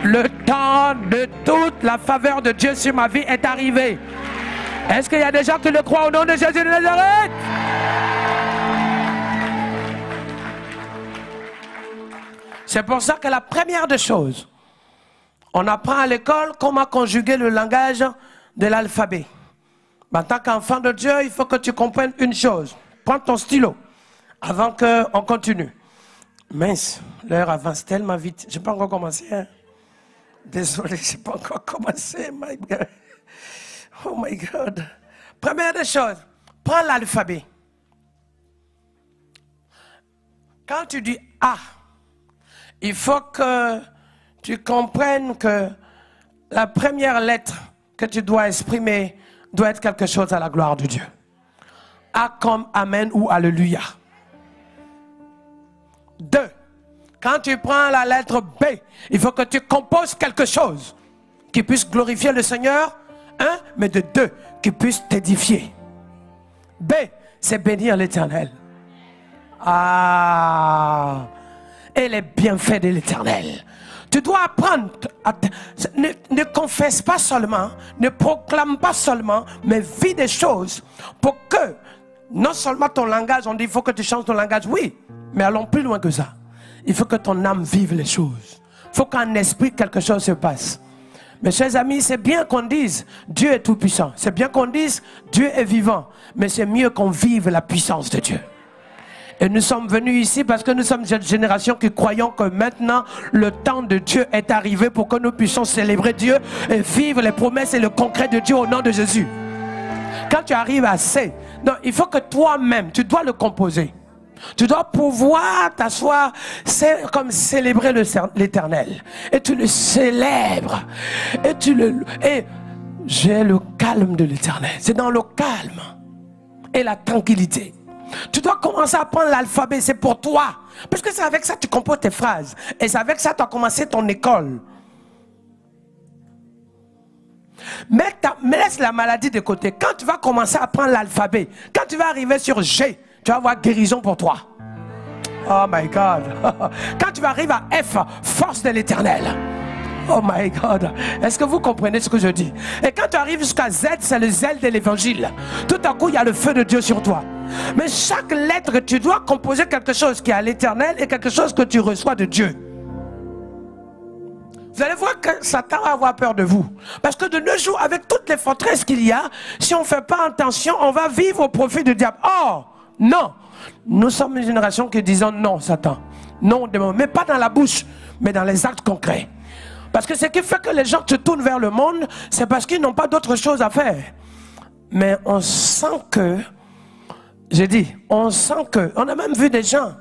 A: Le temps de toute la faveur de Dieu sur ma vie est arrivé. Est-ce qu'il y a des gens qui le croient au nom de Jésus de Nazareth? C'est pour ça que la première des choses, on apprend à l'école comment conjuguer le langage de l'alphabet. En tant qu'enfant de Dieu, il faut que tu comprennes une chose. Prends ton stylo avant qu'on continue. Mince, l'heure avance tellement vite. Je n'ai pas encore commencé. Hein? Désolé, je n'ai pas encore commencé. My God. Oh my God. Première des choses, prends l'alphabet. Quand tu dis A, il faut que tu comprennes que la première lettre que tu dois exprimer doit être quelque chose à la gloire de Dieu. A comme Amen ou Alléluia. 2. Quand tu prends la lettre B, il faut que tu composes quelque chose qui puisse glorifier le Seigneur, un, mais de deux, qui puisse t'édifier. B, c'est bénir l'Éternel. Ah, et les bienfaits de l'Éternel. Tu dois apprendre, ne confesse pas seulement, ne proclame pas seulement, mais vis des choses pour que, non seulement ton langage, on dit il faut que tu changes ton langage, oui, mais allons plus loin que ça. Il faut que ton âme vive les choses. Il faut qu'en esprit quelque chose se passe. Mes chers amis, c'est bien qu'on dise Dieu est tout puissant. C'est bien qu'on dise Dieu est vivant. Mais c'est mieux qu'on vive la puissance de Dieu. Et nous sommes venus ici parce que nous sommes cette génération qui croyons que maintenant le temps de Dieu est arrivé pour que nous puissions célébrer Dieu et vivre les promesses et le concret de Dieu au nom de Jésus. Quand tu arrives à C, non, il faut que toi-même, tu dois le composer. Tu dois pouvoir t'asseoir, c'est comme célébrer l'Éternel. Et tu le célèbres. Et j'ai le calme de l'Éternel. C'est dans le calme et la tranquillité. Tu dois commencer à apprendre l'alphabet, c'est pour toi. Parce que c'est avec ça que tu composes tes phrases. Et c'est avec ça que tu as commencé ton école. Mais laisse la maladie de côté. Quand tu vas commencer à apprendre l'alphabet, quand tu vas arriver sur G, tu vas avoir guérison pour toi. Oh my God. Quand tu vas arriver à F, force de l'Éternel. Oh my God. Est-ce que vous comprenez ce que je dis? Et quand tu arrives jusqu'à Z, c'est le zèle de l'évangile. Tout à coup, il y a le feu de Dieu sur toi. Mais chaque lettre, tu dois composer quelque chose qui est à l'Éternel et quelque chose que tu reçois de Dieu. Vous allez voir que Satan va avoir peur de vous. Parce que de nos jours, avec toutes les forteresses qu'il y a, si on ne fait pas attention, on va vivre au profit du diable. Oh, non. Nous sommes une génération qui disons non, Satan. Non, mais pas dans la bouche, mais dans les actes concrets. Parce que ce qui fait que les gens se tournent vers le monde, c'est parce qu'ils n'ont pas d'autre chose à faire. Mais on sent que, j'ai dit, on sent que, on a même vu des gens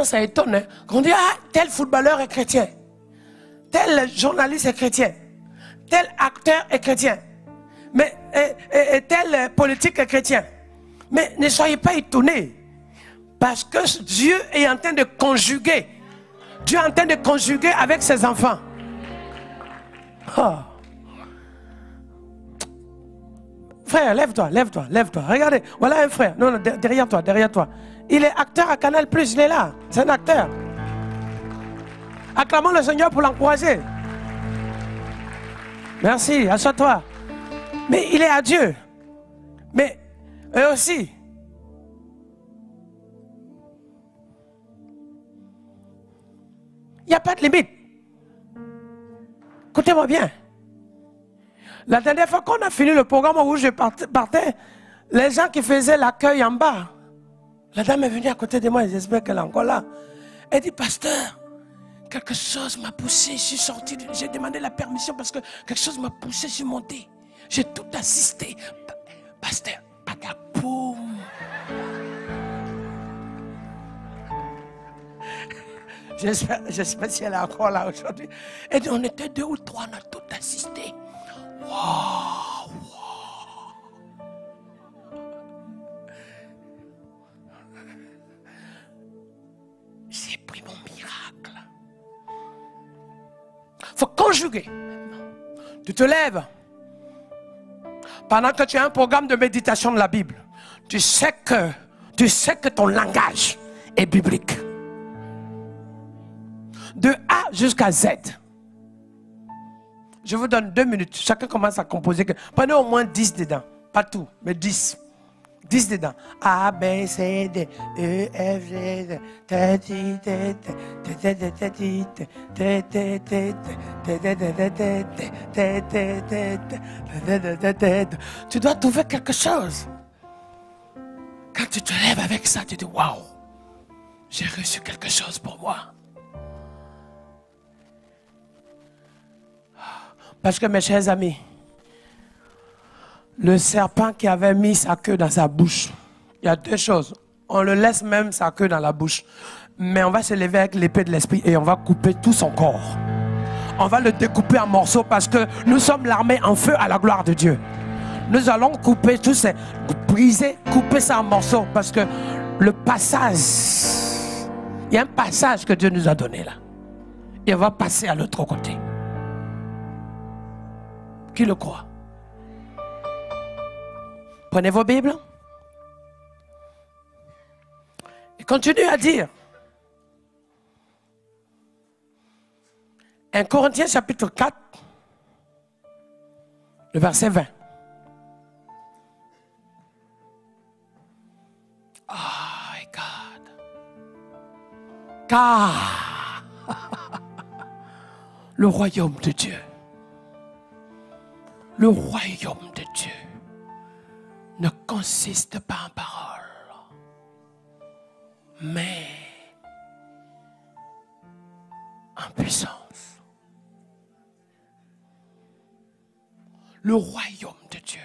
A: ça étonne, hein, qu'on dit, ah, tel footballeur est chrétien, tel journaliste est chrétien, tel acteur est chrétien, mais et tel politique est chrétien. Mais ne soyez pas étonnés, parce que Dieu est en train de conjuguer. Dieu est en train de conjuguer avec ses enfants. Oh. Frère, lève-toi, lève-toi, lève-toi. Regardez, voilà un frère. Non, non, derrière toi, derrière toi. Il est acteur à Canal+, il est là. C'est un acteur. Acclamons le Seigneur pour l'encourager. Merci, assois-toi. Mais il est à Dieu. Mais eux aussi. Il n'y a pas de limite. Écoutez-moi bien. La dernière fois qu'on a fini le programme où je partais, les gens qui faisaient l'accueil en bas, la dame est venue à côté de moi, j'espère qu'elle est encore là. Elle dit, pasteur, quelque chose m'a poussé, je suis sorti, j'ai demandé la permission parce que quelque chose m'a poussé, je suis monté. J'ai tout assisté. Pasteur, patapoum. J'espère si elle est encore là aujourd'hui. Et on était 2 ou 3, on a tout assisté. Waouh! J'ai pris mon miracle. Il faut conjuguer. Tu te lèves. Pendant que tu as un programme de méditation de la Bible, tu sais que ton langage est biblique. De A jusqu'à Z. Je vous donne 2 minutes. Chacun commence à composer. Prenez au moins 10 dedans. Pas tout, mais 10. 10 dedans. A, B, C, D, E, F, G, D. Tu dois trouver quelque chose. Quand tu te lèves avec ça, tu dis waouh, j'ai reçu quelque chose pour moi. Parce que mes chers amis, le serpent qui avait mis sa queue dans sa bouche, il y a 2 choses. On le laisse même sa queue dans la bouche. Mais on va se lever avec l'épée de l'esprit et on va couper tout son corps. On va le découper en morceaux parce que nous sommes l'armée en feu à la gloire de Dieu. Nous allons couper tout ça, briser, couper ça en morceaux parce que le passage Il y a un passage que Dieu nous a donné là. Et on va passer à l'autre côté. Qui le croit? Prenez vos Bibles. Et continuez à dire. 1 Corinthiens chapitre 4, le verset 20. Oh my God. Car le royaume de Dieu, le royaume de Dieu ne consiste pas en paroles, mais en puissance. Le royaume de Dieu.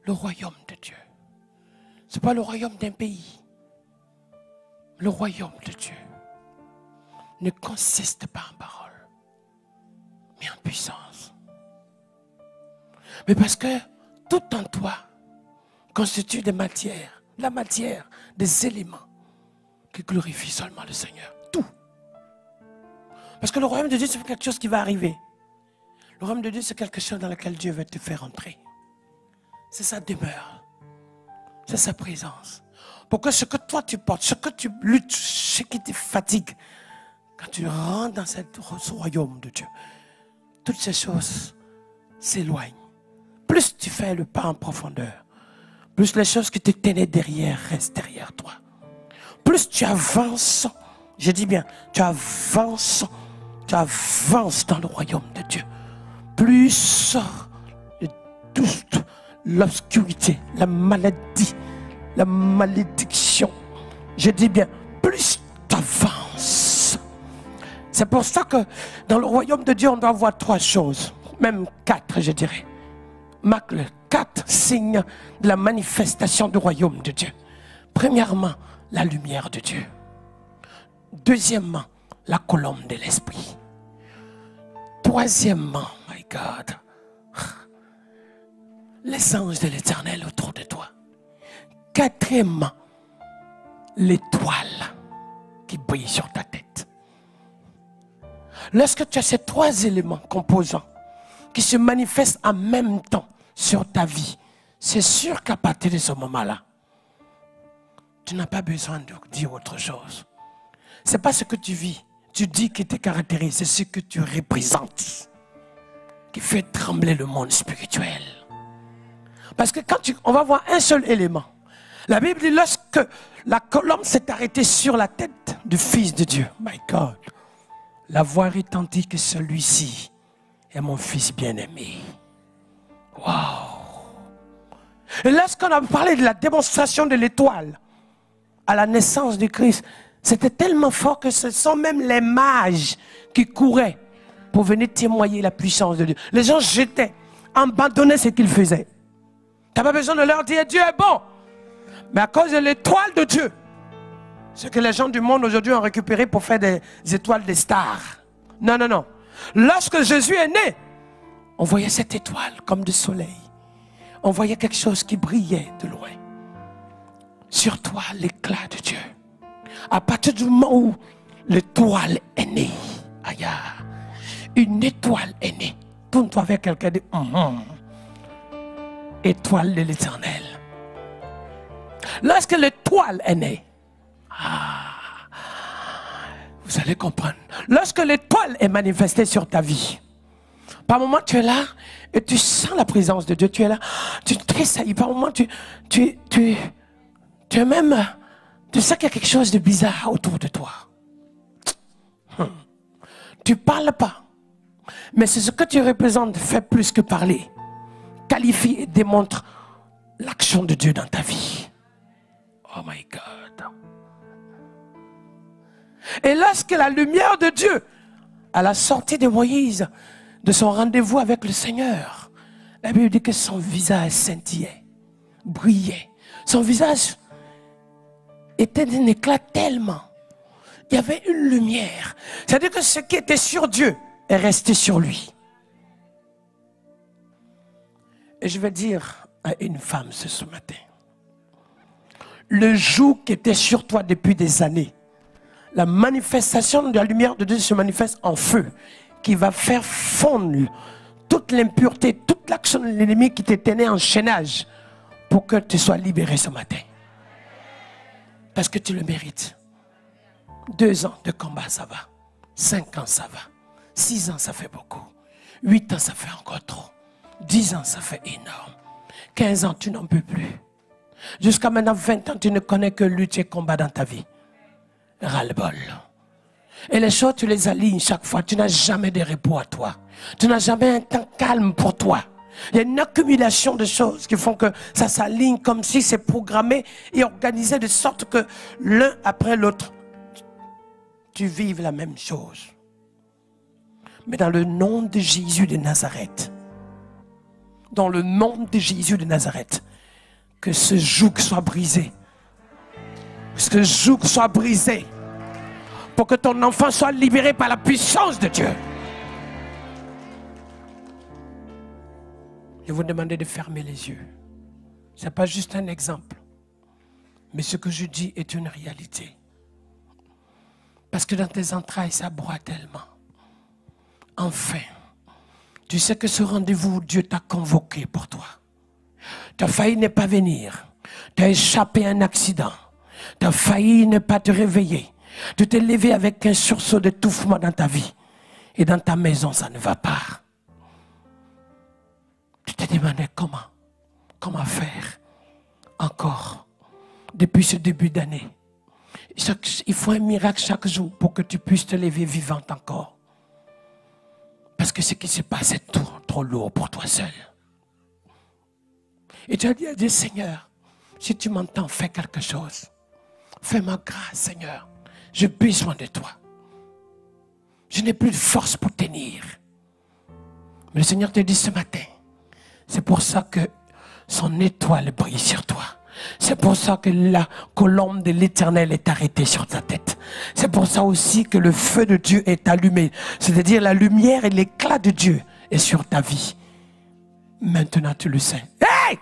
A: Le royaume de Dieu. Ce n'est pas le royaume d'un pays. Le royaume de Dieu ne consiste pas en paroles, mais en puissance. Mais parce que tout en toi constitue des matières, la matière, des éléments qui glorifient seulement le Seigneur. Tout. Parce que le royaume de Dieu, c'est quelque chose qui va arriver. Le royaume de Dieu, c'est quelque chose dans lequel Dieu va te faire entrer. C'est sa demeure. C'est sa présence. Pour que ce que toi tu portes, ce que tu luttes, ce qui te fatigue, quand tu rentres dans ce royaume de Dieu, toutes ces choses s'éloignent. Plus tu fais le pas en profondeur, plus les choses qui te tenaient derrière restent derrière toi. Plus tu avances, je dis bien, tu avances dans le royaume de Dieu. Plus le doute, l'obscurité, la maladie, la malédiction, je dis bien, plus tu avances. C'est pour ça que dans le royaume de Dieu, on doit voir 3 choses, même 4, je dirais. Marque le 4 signes de la manifestation du royaume de Dieu. Premièrement, la lumière de Dieu. Deuxièmement, la colombe de l'esprit. Troisièmement, my God, les anges de l'Éternel autour de toi. Quatrièmement, l'étoile qui brille sur ta tête. Lorsque tu as ces 3 éléments composants qui se manifestent en même temps sur ta vie, c'est sûr qu'à partir de ce moment-là, tu n'as pas besoin de dire autre chose. Ce n'est pas ce que tu vis, tu dis qui te caractérise, c'est ce que tu représentes qui fait trembler le monde spirituel. Parce que quand on va voir un seul élément, la Bible dit lorsque la colombe s'est arrêtée sur la tête du Fils de Dieu, my God, la voix retentit que celui-ci est mon Fils bien-aimé. Waouh! Et lorsqu'on a parlé de la démonstration de l'étoile à la naissance de Christ, c'était tellement fort que ce sont même les mages qui couraient pour venir témoigner la puissance de Dieu. Les gens jetaient, abandonnaient ce qu'ils faisaient. Tu n'as pas besoin de leur dire Dieu est bon. Mais à cause de l'étoile de Dieu, ce que les gens du monde aujourd'hui ont récupéré pour faire des étoiles des stars. Non, non, non. Lorsque Jésus est né, on voyait cette étoile comme du soleil. On voyait quelque chose qui brillait de loin. Sur toi, l'éclat de Dieu. À partir du moment où l'étoile est née, aïe, une étoile est née. Tourne-toi avec quelqu'un de étoile de l'Éternel. Lorsque l'étoile est née, vous allez comprendre. Lorsque l'étoile est manifestée sur ta vie, par moment tu es là et tu sens la présence de Dieu. Tu es là, tu tressailles. Par moment tu es même, tu sens qu'il y a quelque chose de bizarre autour de toi. Tu ne parles pas. Mais c'est ce que tu représentes fait plus que parler. Qualifie et démontre l'action de Dieu dans ta vie. Oh my God. Et lorsque la lumière de Dieu, à la sortie de Moïse, de son rendez-vous avec le Seigneur, la Bible dit que son visage scintillait, brillait. Son visage était d'un éclat tellement. Il y avait une lumière. C'est-à-dire que ce qui était sur Dieu est resté sur lui. Et je vais dire à une femme ce matin, le joug qui était sur toi depuis des années, la manifestation de la lumière de Dieu se manifeste en feu, qui va faire fondre toute l'impureté, toute l'action de l'ennemi qui te tenait en chaînage pour que tu sois libéré ce matin. Parce que tu le mérites. 2 ans de combat, ça va. 5 ans, ça va. 6 ans, ça fait beaucoup. 8 ans, ça fait encore trop. 10 ans, ça fait énorme. 15 ans, tu n'en peux plus. Jusqu'à maintenant, 20 ans, tu ne connais que lutte et combat dans ta vie. Ras-le-bol. Et les choses, tu les alignes chaque fois. Tu n'as jamais de repos à toi. Tu n'as jamais un temps calme pour toi. Il y a une accumulation de choses qui font que ça s'aligne comme si c'est programmé et organisé de sorte que l'un après l'autre, tu vives la même chose. Mais dans le nom de Jésus de Nazareth, dans le nom de Jésus de Nazareth, que ce joug soit brisé. Que ce joug soit brisé. Pour que ton enfant soit libéré par la puissance de Dieu. Je vous demande de fermer les yeux. Ce n'est pas juste un exemple. Mais ce que je dis est une réalité. Parce que dans tes entrailles, ça broie tellement. Enfin, tu sais que ce rendez-vous, Dieu t'a convoqué pour toi. Tu as failli ne pas venir. Tu as échappé à un accident. Tu as failli ne pas te réveiller. Tu t'es levé avec un sursaut d'étouffement dans ta vie. Et dans ta maison, ça ne va pas. Tu te demandais comment faire encore depuis ce début d'année. Il faut un miracle chaque jour pour que tu puisses te lever vivante encore. Parce que ce qui se passe est trop lourd pour toi seul. Et tu as dit à Dieu, Seigneur, si tu m'entends, fais quelque chose. Fais-moi grâce, Seigneur. J'ai besoin de toi. Je n'ai plus de force pour tenir. Mais le Seigneur te dit ce matin, c'est pour ça que son étoile brille sur toi. C'est pour ça que la colombe de l'Éternel est arrêtée sur ta tête. C'est pour ça aussi que le feu de Dieu est allumé. C'est-à-dire la lumière et l'éclat de Dieu est sur ta vie. Maintenant tu le sais. Hey!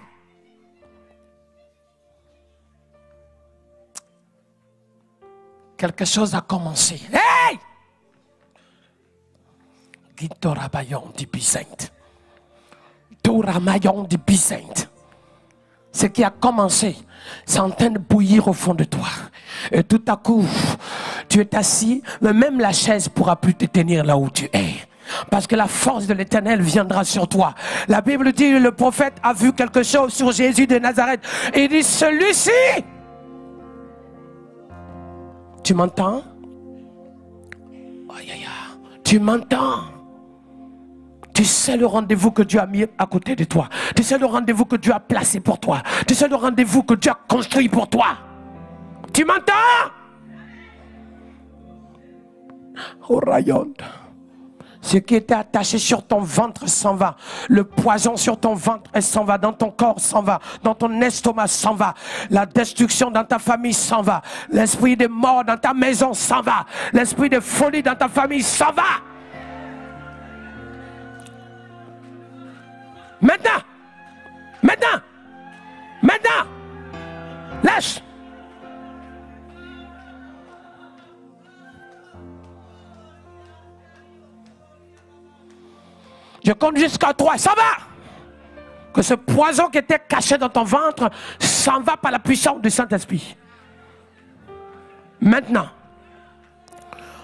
A: Quelque chose a commencé. Hey! Guitorabayon di Bizent. Toramayon di Bizent. Ce qui a commencé, c'est en train de bouillir au fond de toi. Et tout à coup, tu es assis, mais même la chaise ne pourra plus te tenir là où tu es. Parce que la force de l'Éternel viendra sur toi. La Bible dit que le prophète a vu quelque chose sur Jésus de Nazareth. Et il dit, celui-ci, tu m'entends? Aïe, aïe, aïe. Tu m'entends? Tu sais le rendez-vous que Dieu a mis à côté de toi. Tu sais le rendez-vous que Dieu a placé pour toi. Tu sais le rendez-vous que Dieu a construit pour toi. Tu m'entends? Au rayon. Ce qui était attaché sur ton ventre s'en va. Le poison sur ton ventre s'en va. Dans ton corps s'en va. Dans ton estomac s'en va. La destruction dans ta famille s'en va. L'esprit de mort dans ta maison s'en va. L'esprit de folie dans ta famille s'en va. Maintenant, maintenant, maintenant, lâche. Je compte jusqu'à 3, ça va. Que ce poison qui était caché dans ton ventre s'en va par la puissance du Saint-Esprit. Maintenant,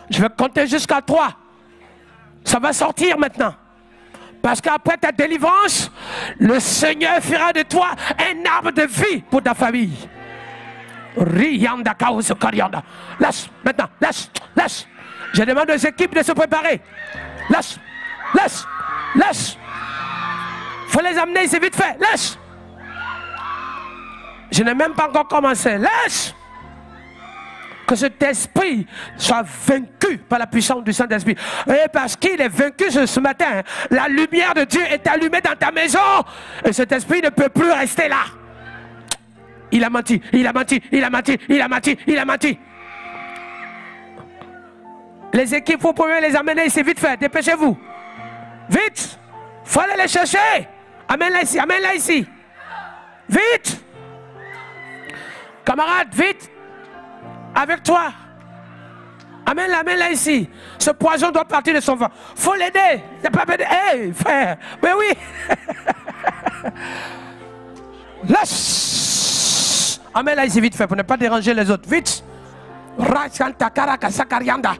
A: je vais compter jusqu'à 3. Ça va sortir maintenant. Parce qu'après ta délivrance, le Seigneur fera de toi un arbre de vie pour ta famille. Lâche, maintenant, lâche, lâche. Je demande aux équipes de se préparer. Lâche, lâche, lâche. Il faut les amener, c'est vite fait. Lâche. Je n'ai même pas encore commencé. Lâche. Que cet esprit soit vaincu par la puissance du Saint-Esprit. Et parce qu'il est vaincu ce matin, la lumière de Dieu est allumée dans ta maison. Et cet esprit ne peut plus rester là. Il a menti, il a menti, il a menti, il a menti, il a menti. Les équipes, vous pouvez les amener ici, vite fait, dépêchez-vous. Vite, il faut aller les chercher. Amène-la ici, amène-la ici. Vite. Camarade, vite. Avec toi. Amène-la ici. Ce poison doit partir de son ventre. Faut l'aider. Il n'y a pas besoin. Hey, frère. Mais oui. Laisse. Amène-la ici vite fait pour ne pas déranger les autres. Vite. Rachanta karaka sakarianda.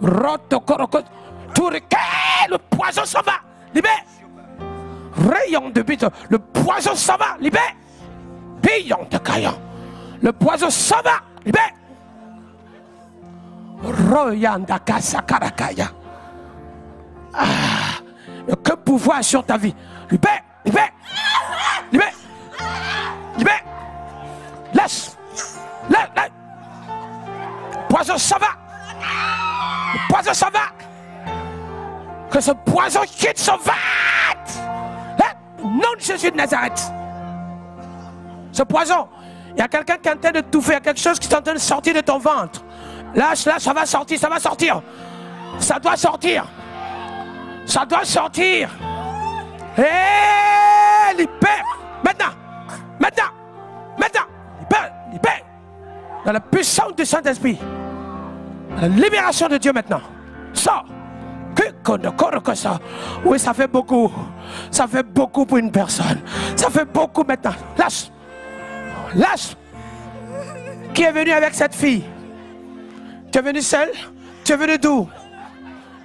A: Roto koroko. Le poison s'en va. Libère. Rayon de bite. Le poison s'en va. Libère. Pillon de caillant. Le poison s'en va. Libère. Royanda kasakarakaya. Aucun pouvoir sur ta vie. Libère. Libère. Libère. Libère. Laisse. Laisse. Poison s'en va. Le poison s'en va. Que ce poison quitte son ventre. Nom de Jésus de Nazareth. Ce poison, il y a quelqu'un qui est en train de touffer, il y a quelque chose qui est en train de sortir de ton ventre. Lâche, ça va sortir, ça va sortir. Ça doit sortir. Ça doit sortir. Et libère. Maintenant. Libère. Dans la puissance du Saint-Esprit. La libération de Dieu maintenant. Sors. Oui, ça fait beaucoup. Ça fait beaucoup pour une personne. Ça fait beaucoup maintenant. Lâche. Qui est venu avec cette fille? Tu es venu seule? Tu es venu d'où?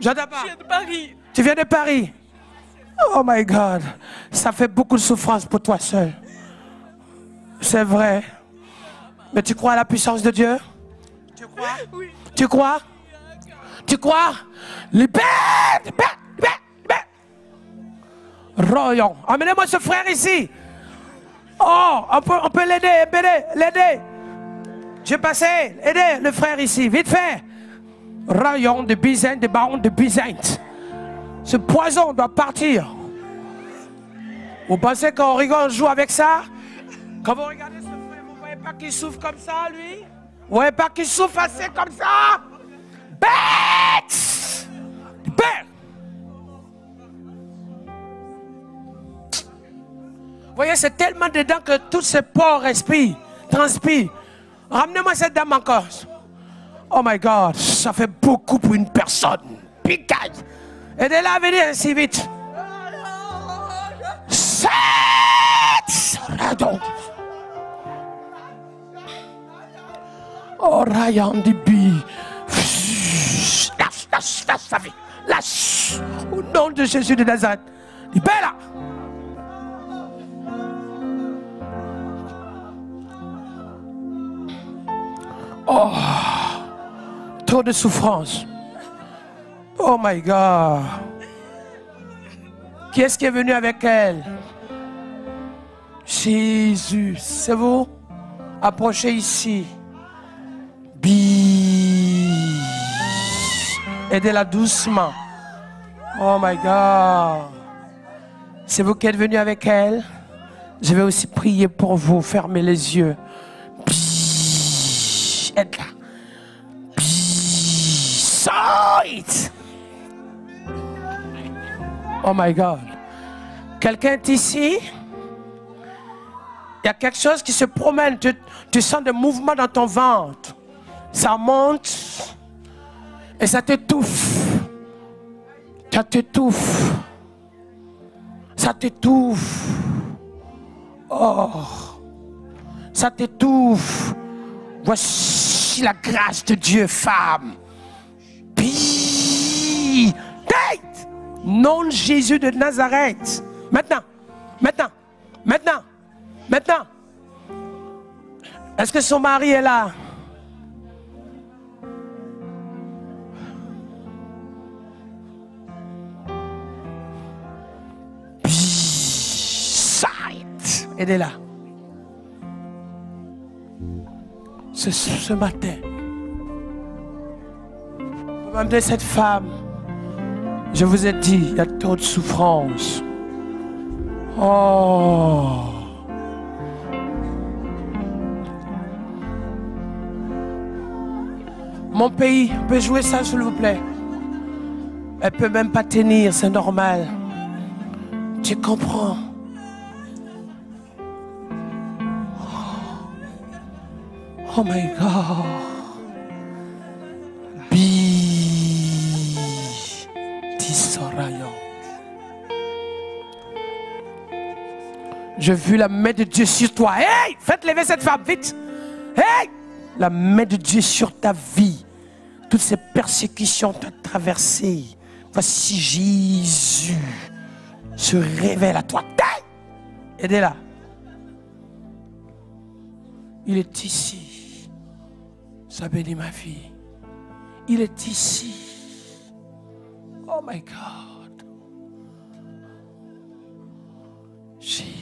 A: Je viens de Paris. Tu viens de Paris? Oh my God. Ça fait beaucoup de souffrance pour toi seul. C'est vrai. Mais tu crois à la puissance de Dieu? Tu crois? Oui. Tu crois? Tu crois? Libère. Royon. Amenez-moi ce frère ici. Oh, on peut l'aider. Je vais passer. Aidez le frère ici. Vite fait. Rayon de Byzance, de baron de Byzance. Ce poison doit partir. Vous pensez qu'on rigole, on joue avec ça? Quand vous regardez ce frère, vous ne voyez pas qu'il souffre comme ça, lui? Vous ne voyez pas qu'il souffre assez comme ça? Bête! Vous voyez, c'est tellement dedans que tous ces pores transpirent. Ramenez-moi cette dame encore. Oh my God, ça fait beaucoup pour une personne. Picaille. Aidez-la à venir si vite. Oh, Ryan Dibi. Lâche sa vie. Lâche. Au nom de Jésus de Nazareth. Libère-la. Oh, trop de souffrance. Oh my God. Qui est-ce qui est venu avec elle? Jésus. C'est vous? Approchez ici. Aidez-la doucement. Oh my God. C'est vous qui êtes venu avec elle? Je vais aussi prier pour vous. Fermez les yeux. Aide-la. Sort. Oh my God. Quelqu'un est ici? Il y a quelque chose qui se promène. Tu sens des mouvements dans ton ventre. Ça monte. Et ça t'étouffe. Ça t'étouffe. Ça t'étouffe. Oh. Ça t'étouffe. Voici la grâce de Dieu, femme. Nom de Jésus de Nazareth. Maintenant. Est-ce que son mari est là? Aidez-la. Ce matin, vous m'amenez cette femme. Je vous ai dit, il y a trop de souffrance. Oh. Mon pays, on peut jouer ça s'il vous plaît. Elle peut même pas tenir, c'est normal. Tu comprends? Oh my God. J'ai vu la main de Dieu sur toi. Hey, faites lever cette femme, vite. Hey, la main de Dieu sur ta vie. Toutes ces persécutions t'ont traversé. Voici Jésus se révèle à toi. Hey, aidez-la. Il est ici. Ça bénit ma fille. Il est ici. Oh my God. Jésus.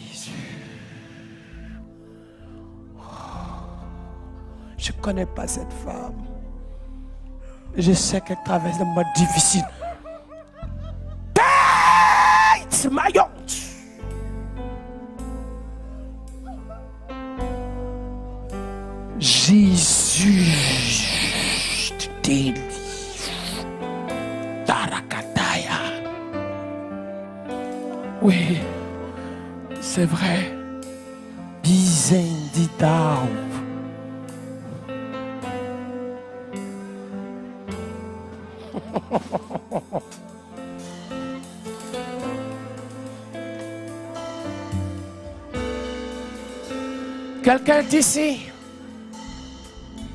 A: Je ne connais pas cette femme. Je sais qu'elle traverse des moments difficiles. Tête, maillot. Jésus te délivre. Tarakataya. Oui, c'est vrai. Bizendita. Quelqu'un est ici.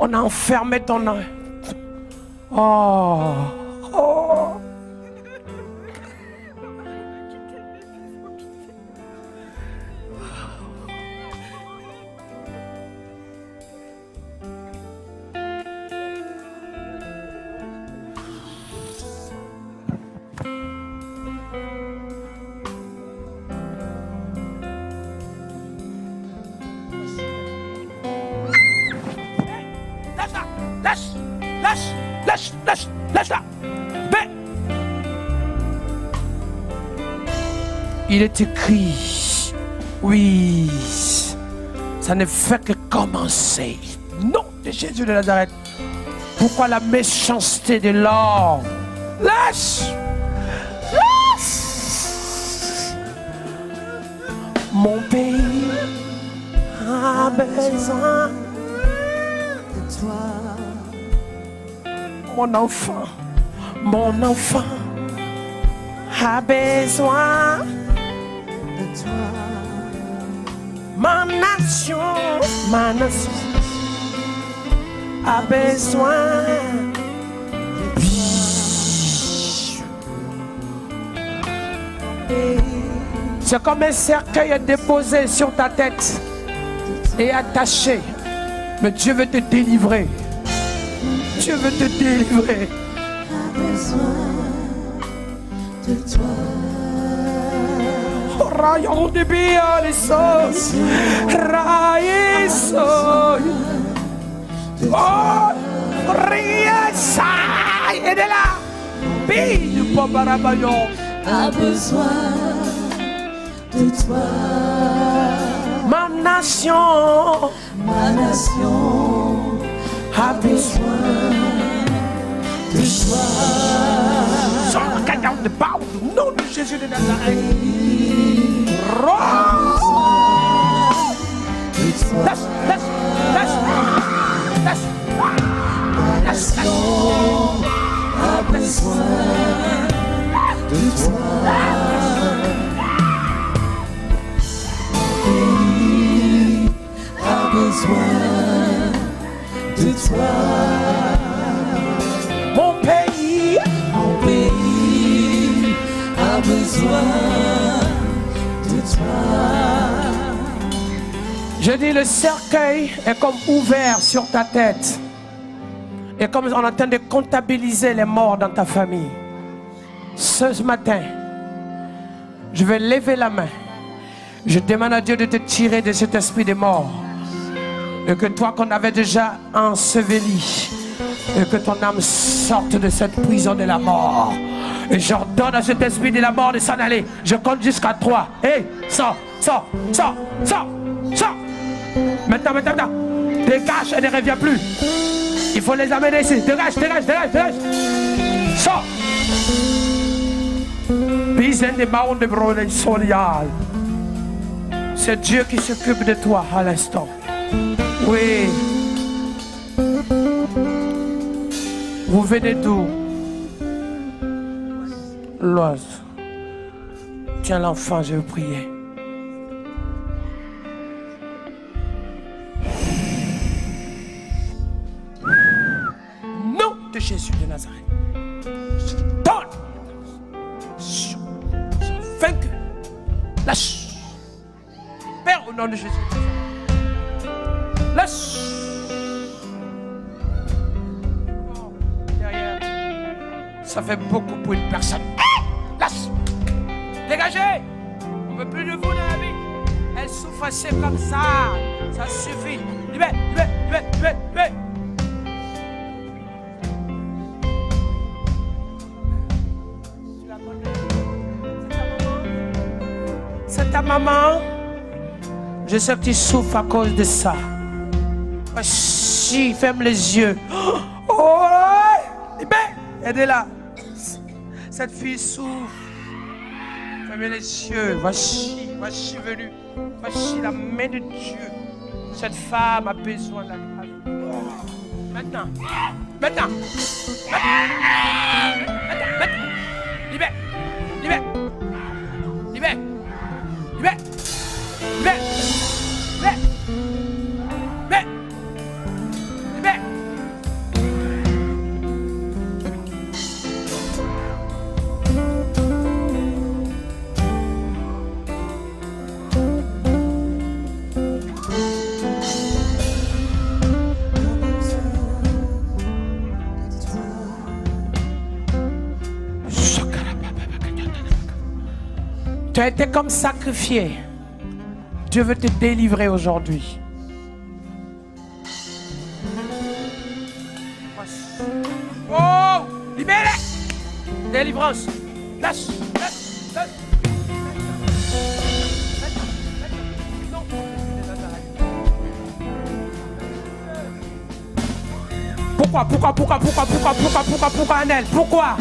A: On a enfermé ton œil. Oh. Oh. Lâche-la. Mais il est écrit, oui, ça ne fait que commencer. Nom de Jésus de Nazareth. Pourquoi la méchanceté de l'homme? Lâche. Mon pays a besoin de toi. Mon enfant a besoin de toi. Ma nation a besoin de toi. C'est comme un cercueil déposé sur ta tête et attaché. Mais Dieu veut te délivrer. Dieu veut te délivrer. A besoin de toi. Rayon de bien les sauces. Raïso. Oh, rien ça. Aidez-la. Bille du Pobarabayon. A besoin de toi. Ma nation a besoin de toi. Sans le cadeau de Paul, au nom de Jésus de Nazareth. A besoin de toi. A besoin de toi. Mon pays a besoin de toi. Je dis, le cercueil est comme ouvert sur ta tête. Et comme on est en train de comptabiliser les morts dans ta famille. Ce matin, je vais lever la main. Je demande à Dieu de te tirer de cet esprit de mort. Et que toi qu'on avait déjà enseveli, et que ton âme sorte de cette prison de la mort. Et j'ordonne à cet esprit de la mort de s'en aller. Je compte jusqu'à 3. Hé, sors. Maintenant. Dégage et ne reviens plus. Il faut les amener ici. Dégage. Sors. C'est Dieu qui s'occupe de toi à l'instant. Oui. Vous venez d'où? L'Oise. Tiens l'enfant, je vais prier. Nom de Jésus de Nazareth. Je donne. Vaincu. Lâche. Père, au nom de Jésus. Lâche. Derrière. Ça fait beaucoup pour une personne. Lâche. Dégagez. On ne veut plus de vous dans la vie. Elle souffre assez comme ça. Ça suffit. Libère, libère, libère, libère, libère. C'est ta maman. Je sais que tu souffres à cause de ça. Si, ferme les yeux. Oh, libère. Aidez-la. Cette fille souffre. Fermez les yeux. Voici venu. Voici la main de Dieu. Cette femme a besoin de la grâce. Maintenant. Maintenant. Libère. Libère. Libère. Libère. Libère. Libère. Libère. Libère. Tu as été comme sacrifié. Dieu veut te délivrer aujourd'hui. Oh, libérez. Délivrance. Lâche, lâche, lâche. Pourquoi, Annelle? Pourquoi?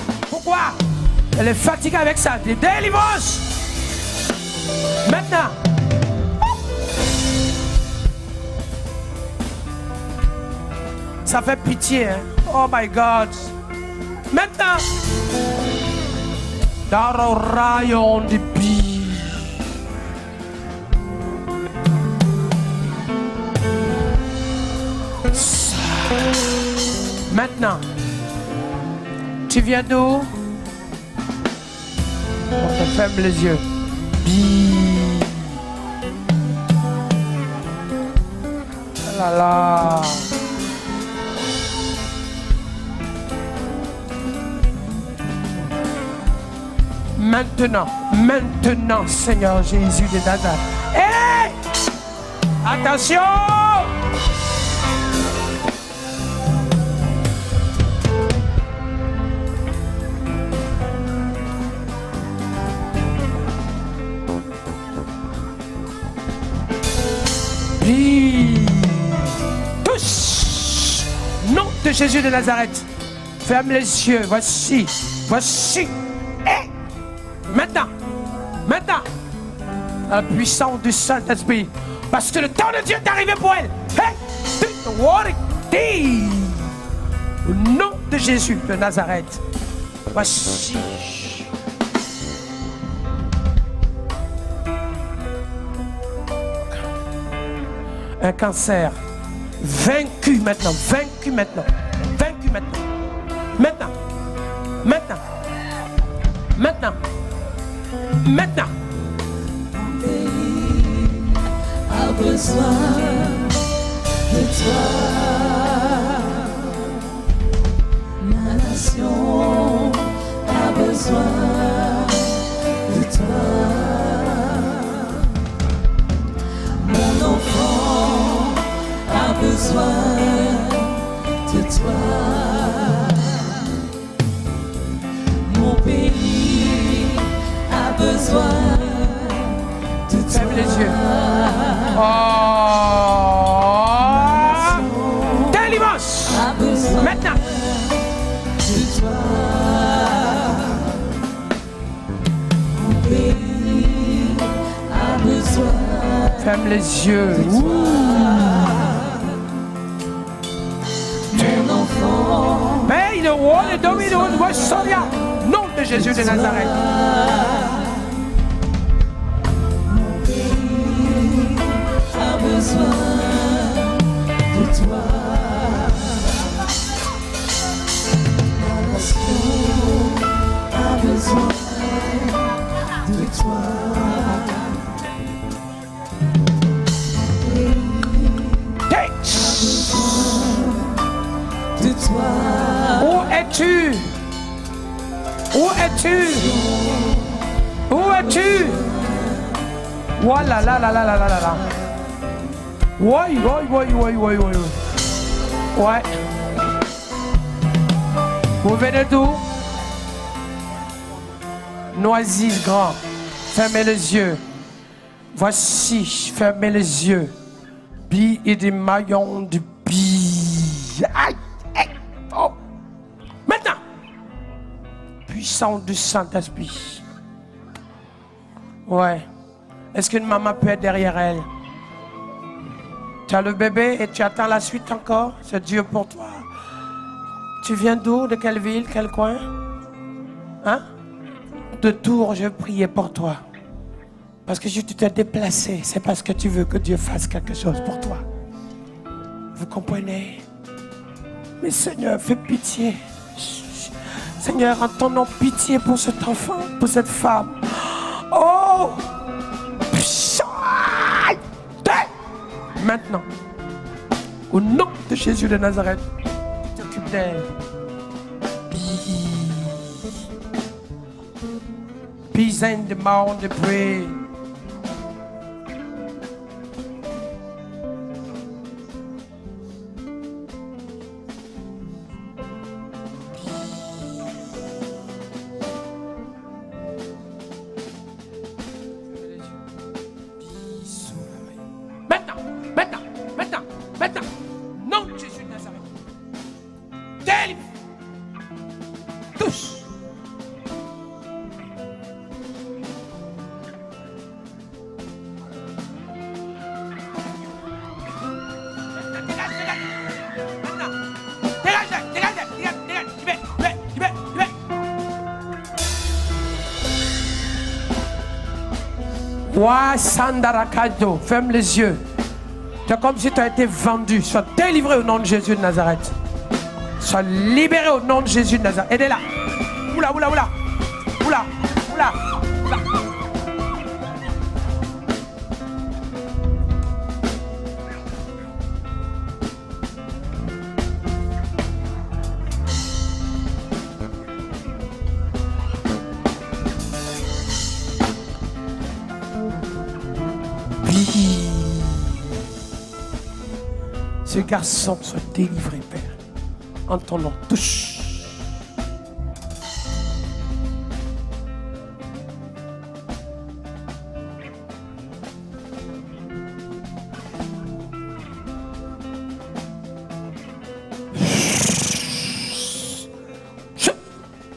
A: Elle est fatiguée avec ça. Délivrance. Maintenant. Ça fait pitié, hein? Oh my God. Maintenant. Dans le rayon du bi. Maintenant. Tu viens d'où? On ferme les yeux. Oh là là. Maintenant, Seigneur Jésus de Nazareth. Hey! Attention! Tous! Nom de Jésus de Nazareth. Ferme les yeux. Voici. Hey! Maintenant, la puissance du Saint-Esprit, parce que le temps de Dieu est arrivé pour elle. Hey, au nom de Jésus de Nazareth, voici. Un cancer vaincu maintenant.
B: Mon pays a besoin de toi. Ma nation a besoin de toi. Mon enfant a besoin de toi. Mon pays a besoin de toi.
A: Ferme les yeux. Oh. Délivrance. Maintenant.
B: De toi. Mon pays a besoin.
A: Ferme les yeux.
B: Mon enfant
A: Paye le Wole Domino, Soria, nom de Jésus de Nazareth.
B: Mon pays a besoin de toi. La nation a besoin de toi. De toi.
A: Où es-tu? Où es-tu? Où es-tu? Voilà, là, là, là, là, là, là. Ouais, ouais, ouais, ouais, ouais, ouais. Ouais. Vous venez d'où? Noisy grand. Fermez les yeux. Voici, fermez les yeux. Bi et des maillons du bi. Aïe, aïe, oh. Maintenant, puissant du Saint-Esprit. Ouais. Est-ce qu'une maman peut être derrière elle? Tu as le bébé et tu attends la suite encore? C'est Dieu pour toi. Tu viens d'où? De quelle ville? Quel coin? Hein? De Tours, je priais pour toi. Parce que tu t'es déplacé. C'est parce que tu veux que Dieu fasse quelque chose pour toi. Vous comprenez? Mais Seigneur, fais pitié. Seigneur, en ton nom, pitié pour cet enfant, pour cette femme. Oh! Maintenant, au nom de Jésus de Nazareth, tu t'occupes d'elle. Peace and the mount de pray. Sandarakado, ferme les yeux. C'est comme si tu as été vendu. Sois délivré au nom de Jésus de Nazareth. Sois libéré au nom de Jésus de Nazareth. Aidez-la. Oula, oula, oula. Oula, oula, oula. Ce garçon soit délivré, Père. En ton nom, touche.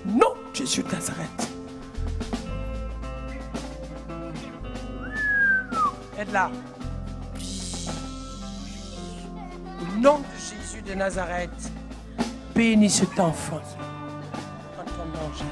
A: Non, Jésus de Nazareth. Aide-la. Au nom de Jésus de Nazareth, bénis cet enfant. En ton nom, Jésus.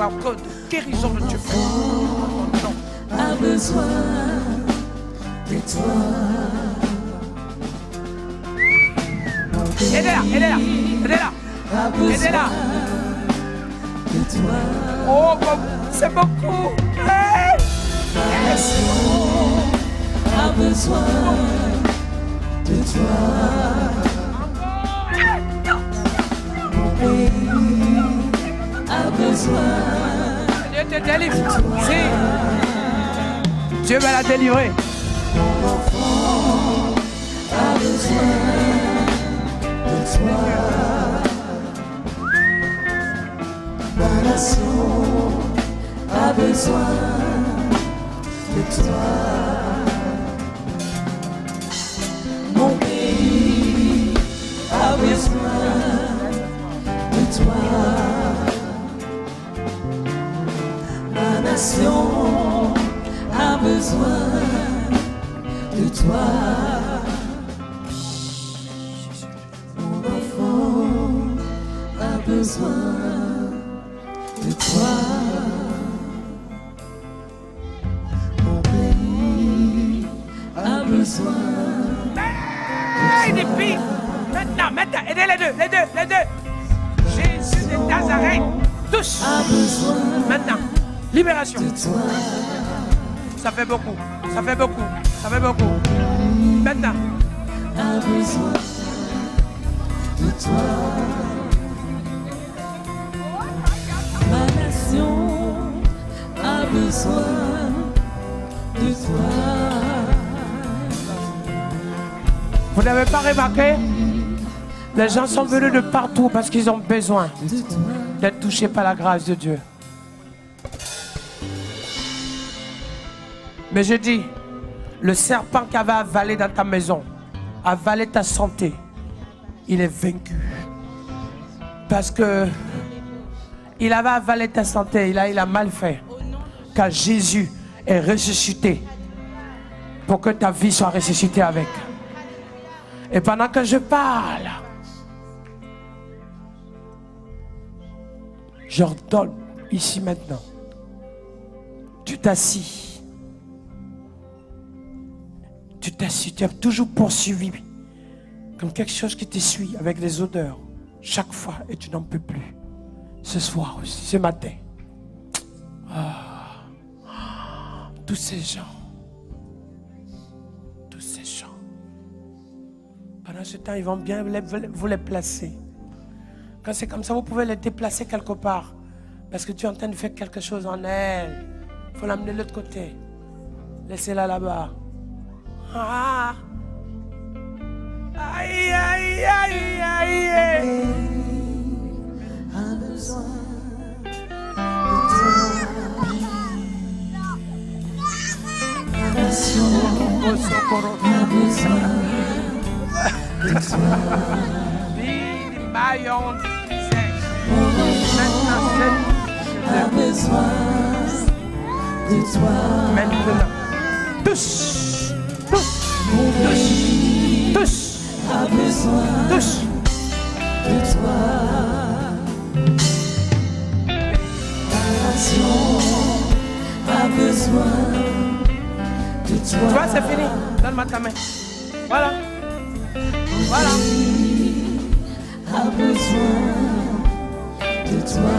A: De guérison de Dieu.
B: A besoin de toi.
A: Aidez-la, aidez-la, aidez-la, aidez-la.
B: De toi.
A: Oh, c'est beaucoup. Hey.
B: Yes. A besoin de toi. Mon a besoin.
A: Dieu te délivre. Si. Dieu va la délivrer.
B: Mon enfant a besoin de toi. Ma nation a besoin de toi. Mon pays a besoin de toi. Ma nation a besoin de toi. Mon enfant a besoin de toi. Mon pays a besoin.
A: Hey, des filles. Maintenant, aidez les deux. Jésus de Nazareth. Tous. Maintenant, libération. Ça fait beaucoup. Maintenant.
B: A besoin de toi. Ma nation a besoin de toi.
A: Vous n'avez pas remarqué? Les gens sont venus de partout parce qu'ils ont besoin d'être touchés par la grâce de Dieu. Mais je dis, le serpent qui avait avalé dans ta maison, avalé ta santé, il est vaincu. Parce que il avait avalé ta santé, il a mal fait. Car Jésus est ressuscité pour que ta vie soit ressuscitée avec. Et pendant que je parle, j'ordonne ici maintenant, tu t'assis. Tu as toujours poursuivi comme quelque chose qui te suit avec des odeurs chaque fois et tu n'en peux plus. Ce soir aussi, ce matin. Tous ces gens. Pendant ce temps, ils vont bien vous les placer. Quand c'est comme ça, vous pouvez les déplacer quelque part. Parce que tu es en train de faire quelque chose en elle. Il faut l'amener de l'autre côté. Laissez-la là-bas. Ah. Aïe, aïe, aïe, aïe, aïe.
B: A besoin de toi. Ma nation a besoin de toi. Mon enfant a besoin de toi.
A: Maintenant. Tous.
B: A besoin de toi. Ma nation a besoin de toi.
A: Tu vois, c'est fini. Donne-moi ta main. Voilà.
B: A besoin de toi.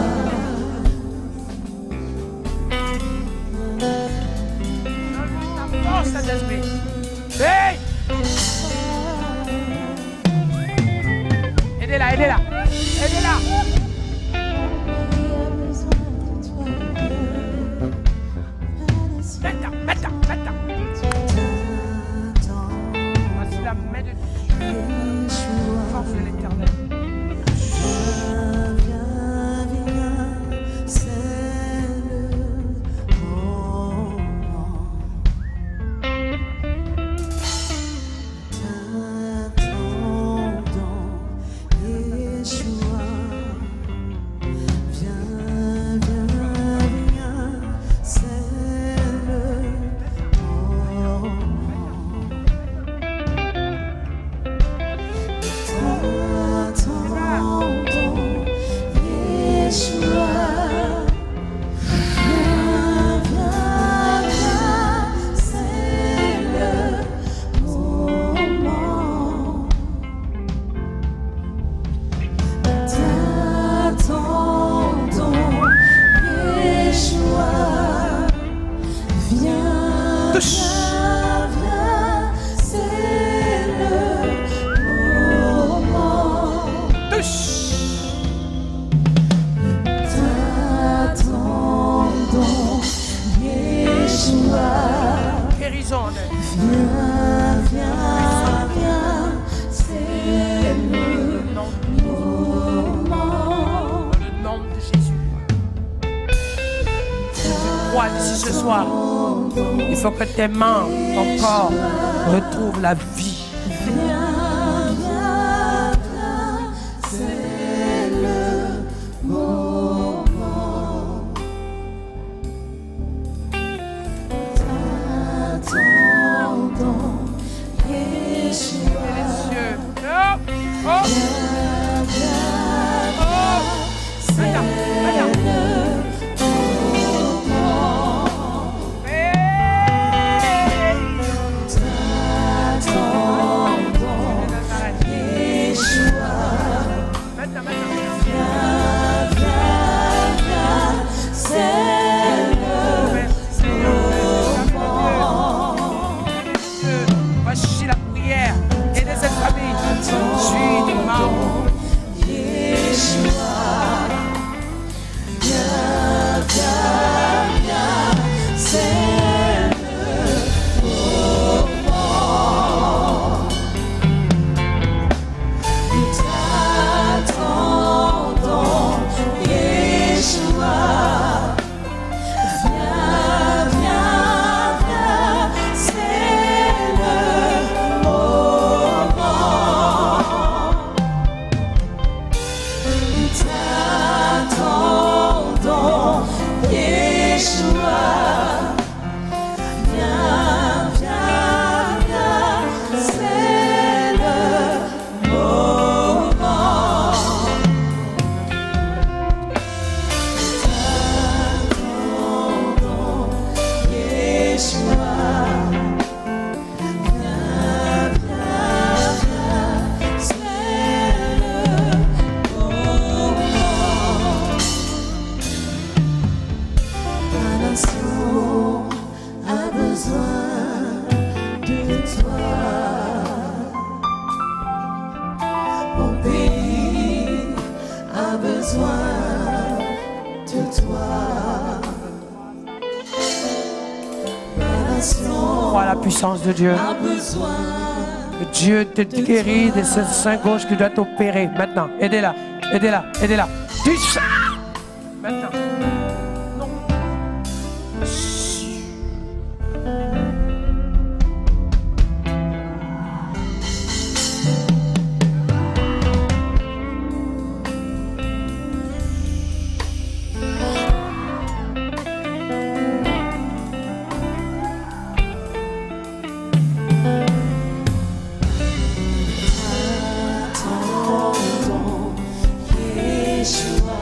A: Oh, Saint-Esprit. Hey! Aidez-la. Maintenant. Voici la main de Dieu. Force de l'Éternel. guérison.
B: Viens, viens, viens, c'est le moment.
A: Dans le nom de Jésus. Je crois d'ici ce soir, il faut que tes mains, ton corps, retrouvent la vie.
B: Viens, viens, viens, c'est le moment. T'attendons, Yeshua.
A: Messieurs. Oh, oh.
B: Viens, viens, viens, c'est le moment. T'attendons, Yeshua. Viens, viens, viens, c'est le moment.
A: Voici la prière. Aidez cette famille. Je suis des membres.
B: Yeshua. Viens, viens, viens, c'est le moment. Nous t'attendons, Yeshua. Viens, viens, viens, c'est le moment. Nous t'attendons, Yeshua. Viens, viens, viens, c'est le moment. T'attendons, Yeshua. Viens, viens, viens, c'est le moment. La nation a besoin de toi. Mon pays a besoin de toi. La nation
A: Crois à la puissance de Dieu.
B: a besoin.
A: Que Dieu te guérit de ce sein gauche qui doit t'opérer. Maintenant, aidez-la, aidez-la, aidez-la. Touche. Maintenant. Non.
B: Attendons, Yeshua.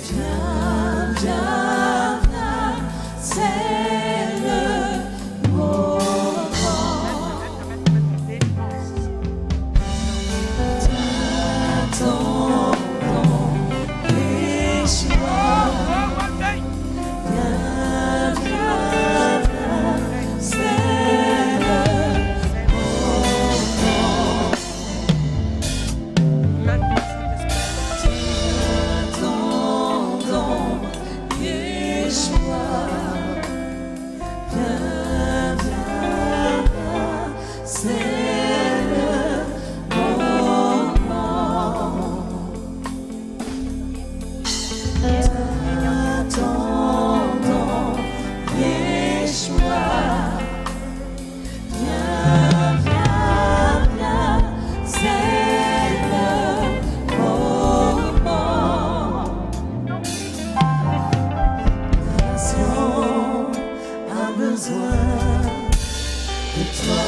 B: Viens, viens, viens, c'est le moment. T'attendons, Yeshua. Viens, viens, viens, c'est le moment. T'attendons, Yeshua. Viens, viens, viens, c'est le moment. T'attendons, Yeshua. Viens, viens, viens, c'est le moment. La nation a besoin de toi.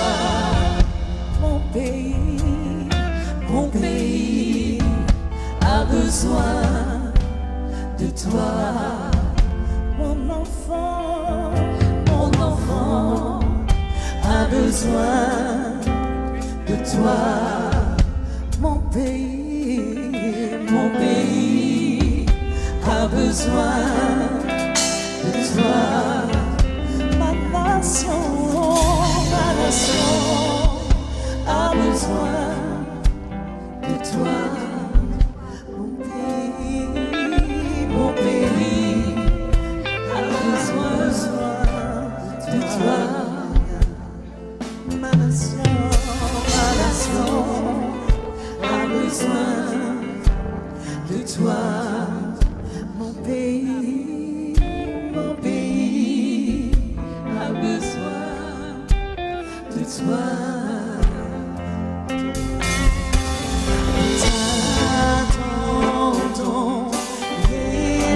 B: Mon pays a besoin de toi. Mon enfant a besoin de toi. Mon pays a besoin de toi. Ma nation a besoin de toi. Mon pays a besoin de toi.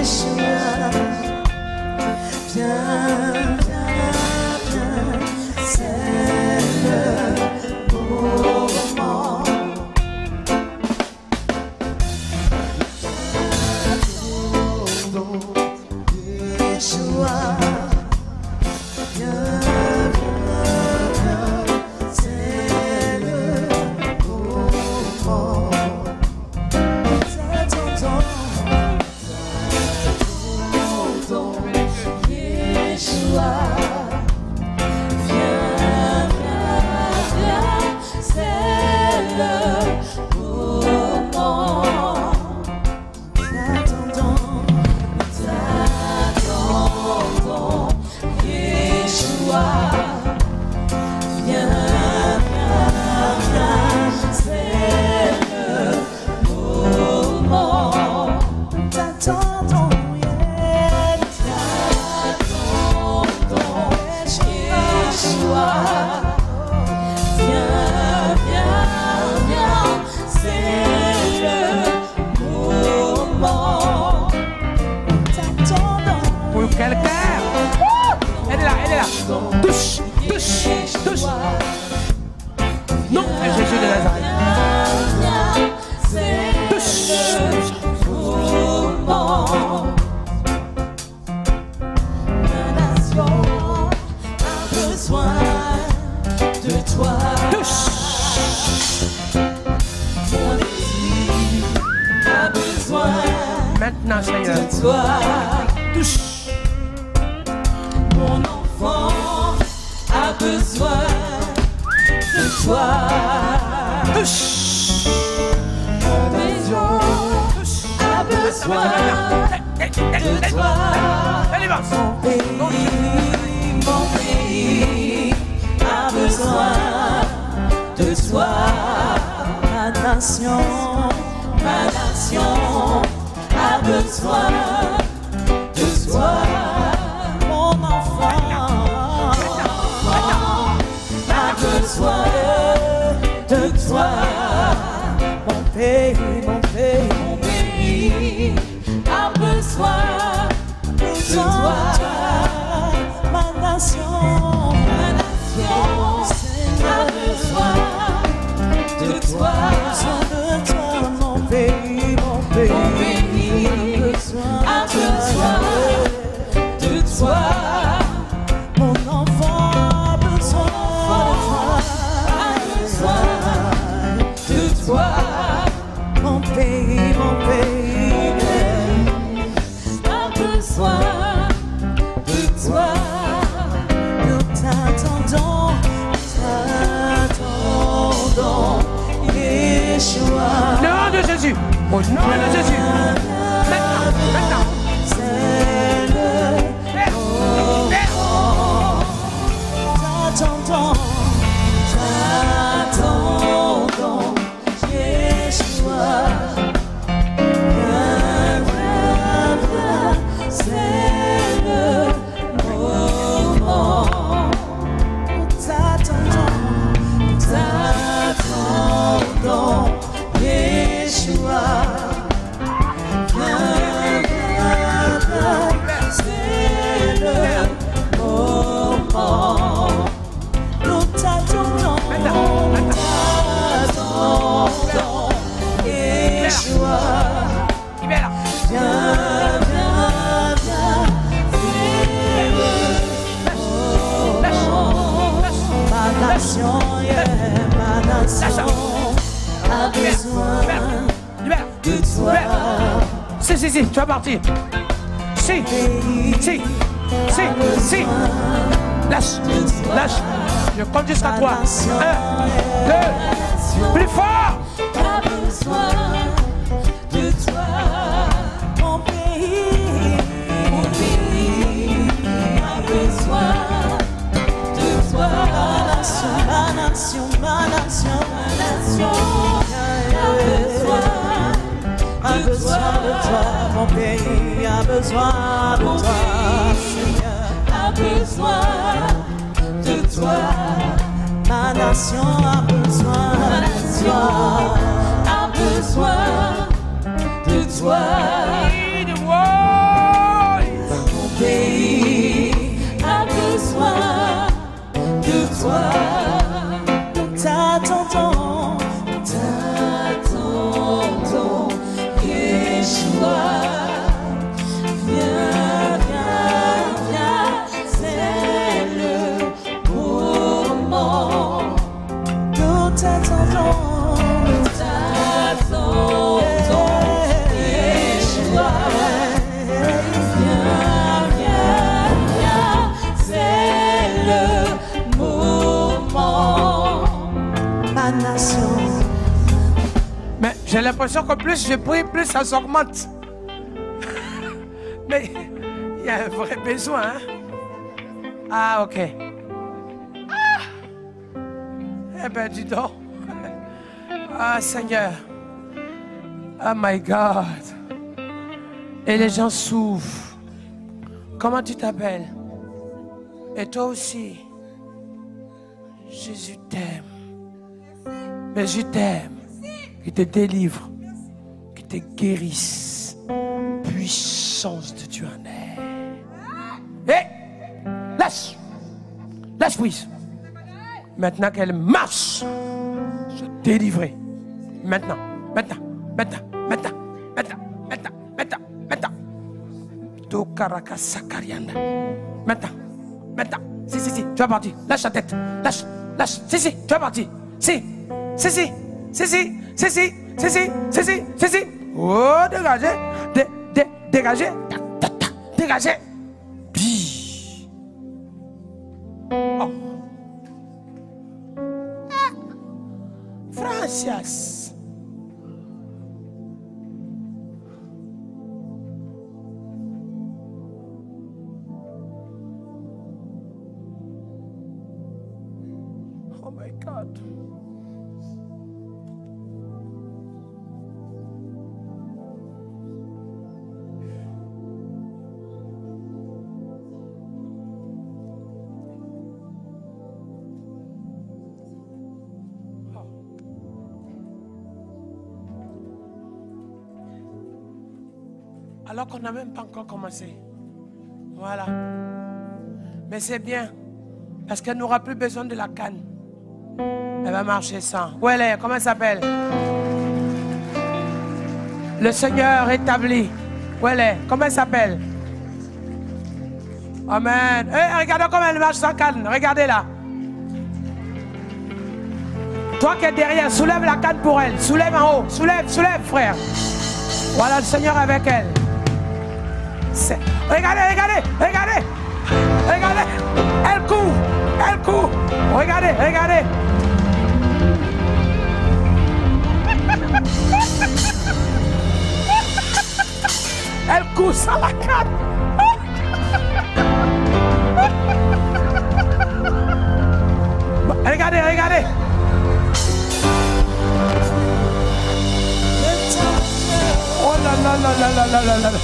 B: Yeshua. Viens, viens, viens, c'est le moment. Yeshua. Viens, viens, viens, c'est le moment. C'est ton temps. Yeshua, viens, viens, viens, c'est le moment. T'attendons, Yeshua, viens, viens, viens, c'est le moment. T'attendons. Viens, viens, viens, c'est le moment.
A: Pour quelqu'un. Elle est là, elle est là. Touche, touche, touche. Non, Jésus de Nazareth. Touche.
B: De toi,
A: touche.
B: mon esprit a besoin
A: Maintenant, Seigneur.
B: de toi,
A: Touche.
B: mon enfant a besoin de toi,
A: Touche.
B: mon maison a besoin de toi,
A: Allez, va.
B: mon pays a besoin de toi, ma nation a besoin de toi, mon enfant a besoin de toi, mon pays a besoin de toi, ma nation a besoin de toi, mon pays a besoin de toi, mon enfant a besoin de toi, mon pays a besoin de toi. Nous t'attendons, Yeshua.
A: Nom de Jésus. Au nom de Jésus. Maintenant.
B: C'est le moment. T'attendons, Yeshua. Viens, viens, viens, c'est le moment. T'attendons, Yeshua. Viens, viens, viens, c'est le moment. Nous t'attendons, Yeshua. Viens, viens, viens, c'est le moment. Ma nation, ma nation a besoin de toi.
A: Si, tu vas partir. Si. Lâche. Je compte jusqu'à 3. 1, 2, plus fort.
B: A besoin de toi, mon pays a besoin de toi, ma nation a besoin de toi, mon pays a besoin de toi, Seigneur a besoin de toi, ma nation a besoin de toi. A besoin de toi.
A: l'impression que plus je prie, plus ça s'augmente. Mais il y a un vrai besoin. Hein? Ah, ok. Ah. Eh bien, dis donc. Ah, Seigneur. Oh my God. Et les gens souffrent. Comment tu t'appelles? Et toi aussi. Jésus t'aime. Mais je t'aime. Qu'il te délivre. Qu'il te guérisse. Puissance de Dieu en elle. Hé! Lâche! Lâche prise. Maintenant qu'elle marche, se délivrer. Maintenant. Maintenant. Maintenant. Maintenant. Maintenant. Maintenant. Maintenant. Maintenant. Tokaraka Sakarianda. Maintenant. Maintenant. Si, si, si. Tu vas partir. Lâche ta tête. Lâche. Lâche. Si, si. Tu vas partir. Si. Si, si. Si, si. Si, si. Si, si. Si, si. Si, si. Oh, dégagez. Dégagez. Dégagez. Puis. Oh. Francis. Oh my God. Alors qu'on n'a même pas encore commencé. Voilà. Mais c'est bien. Parce qu'elle n'aura plus besoin de la canne. Elle va marcher sans. Où elle est? Comment elle s'appelle? Le Seigneur établi. Où elle est? Comment elle s'appelle? Amen. Hey, regardez comment elle marche sans canne. Regardez là. Toi qui es derrière, soulève la canne pour elle. Soulève en haut. Soulève, soulève, frère. Voilà le Seigneur avec elle. Regardez, regardez, regardez. Regardez. Elle court. Elle court. Regardez, regardez. Elle court sans la canne. Regardez, regardez. Oh là là là là là là là là.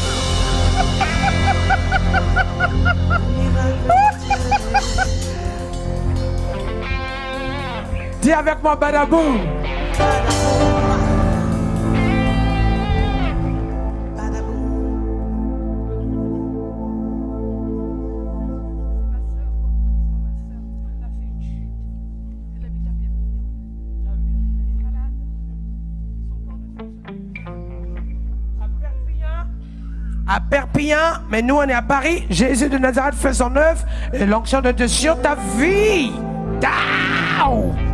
A: Dis avec moi, badaboum. À Perpignan, mais nous on est à Paris. Jésus de Nazareth fait son œuvre et l'onction de Dieu sur ta vie. Down.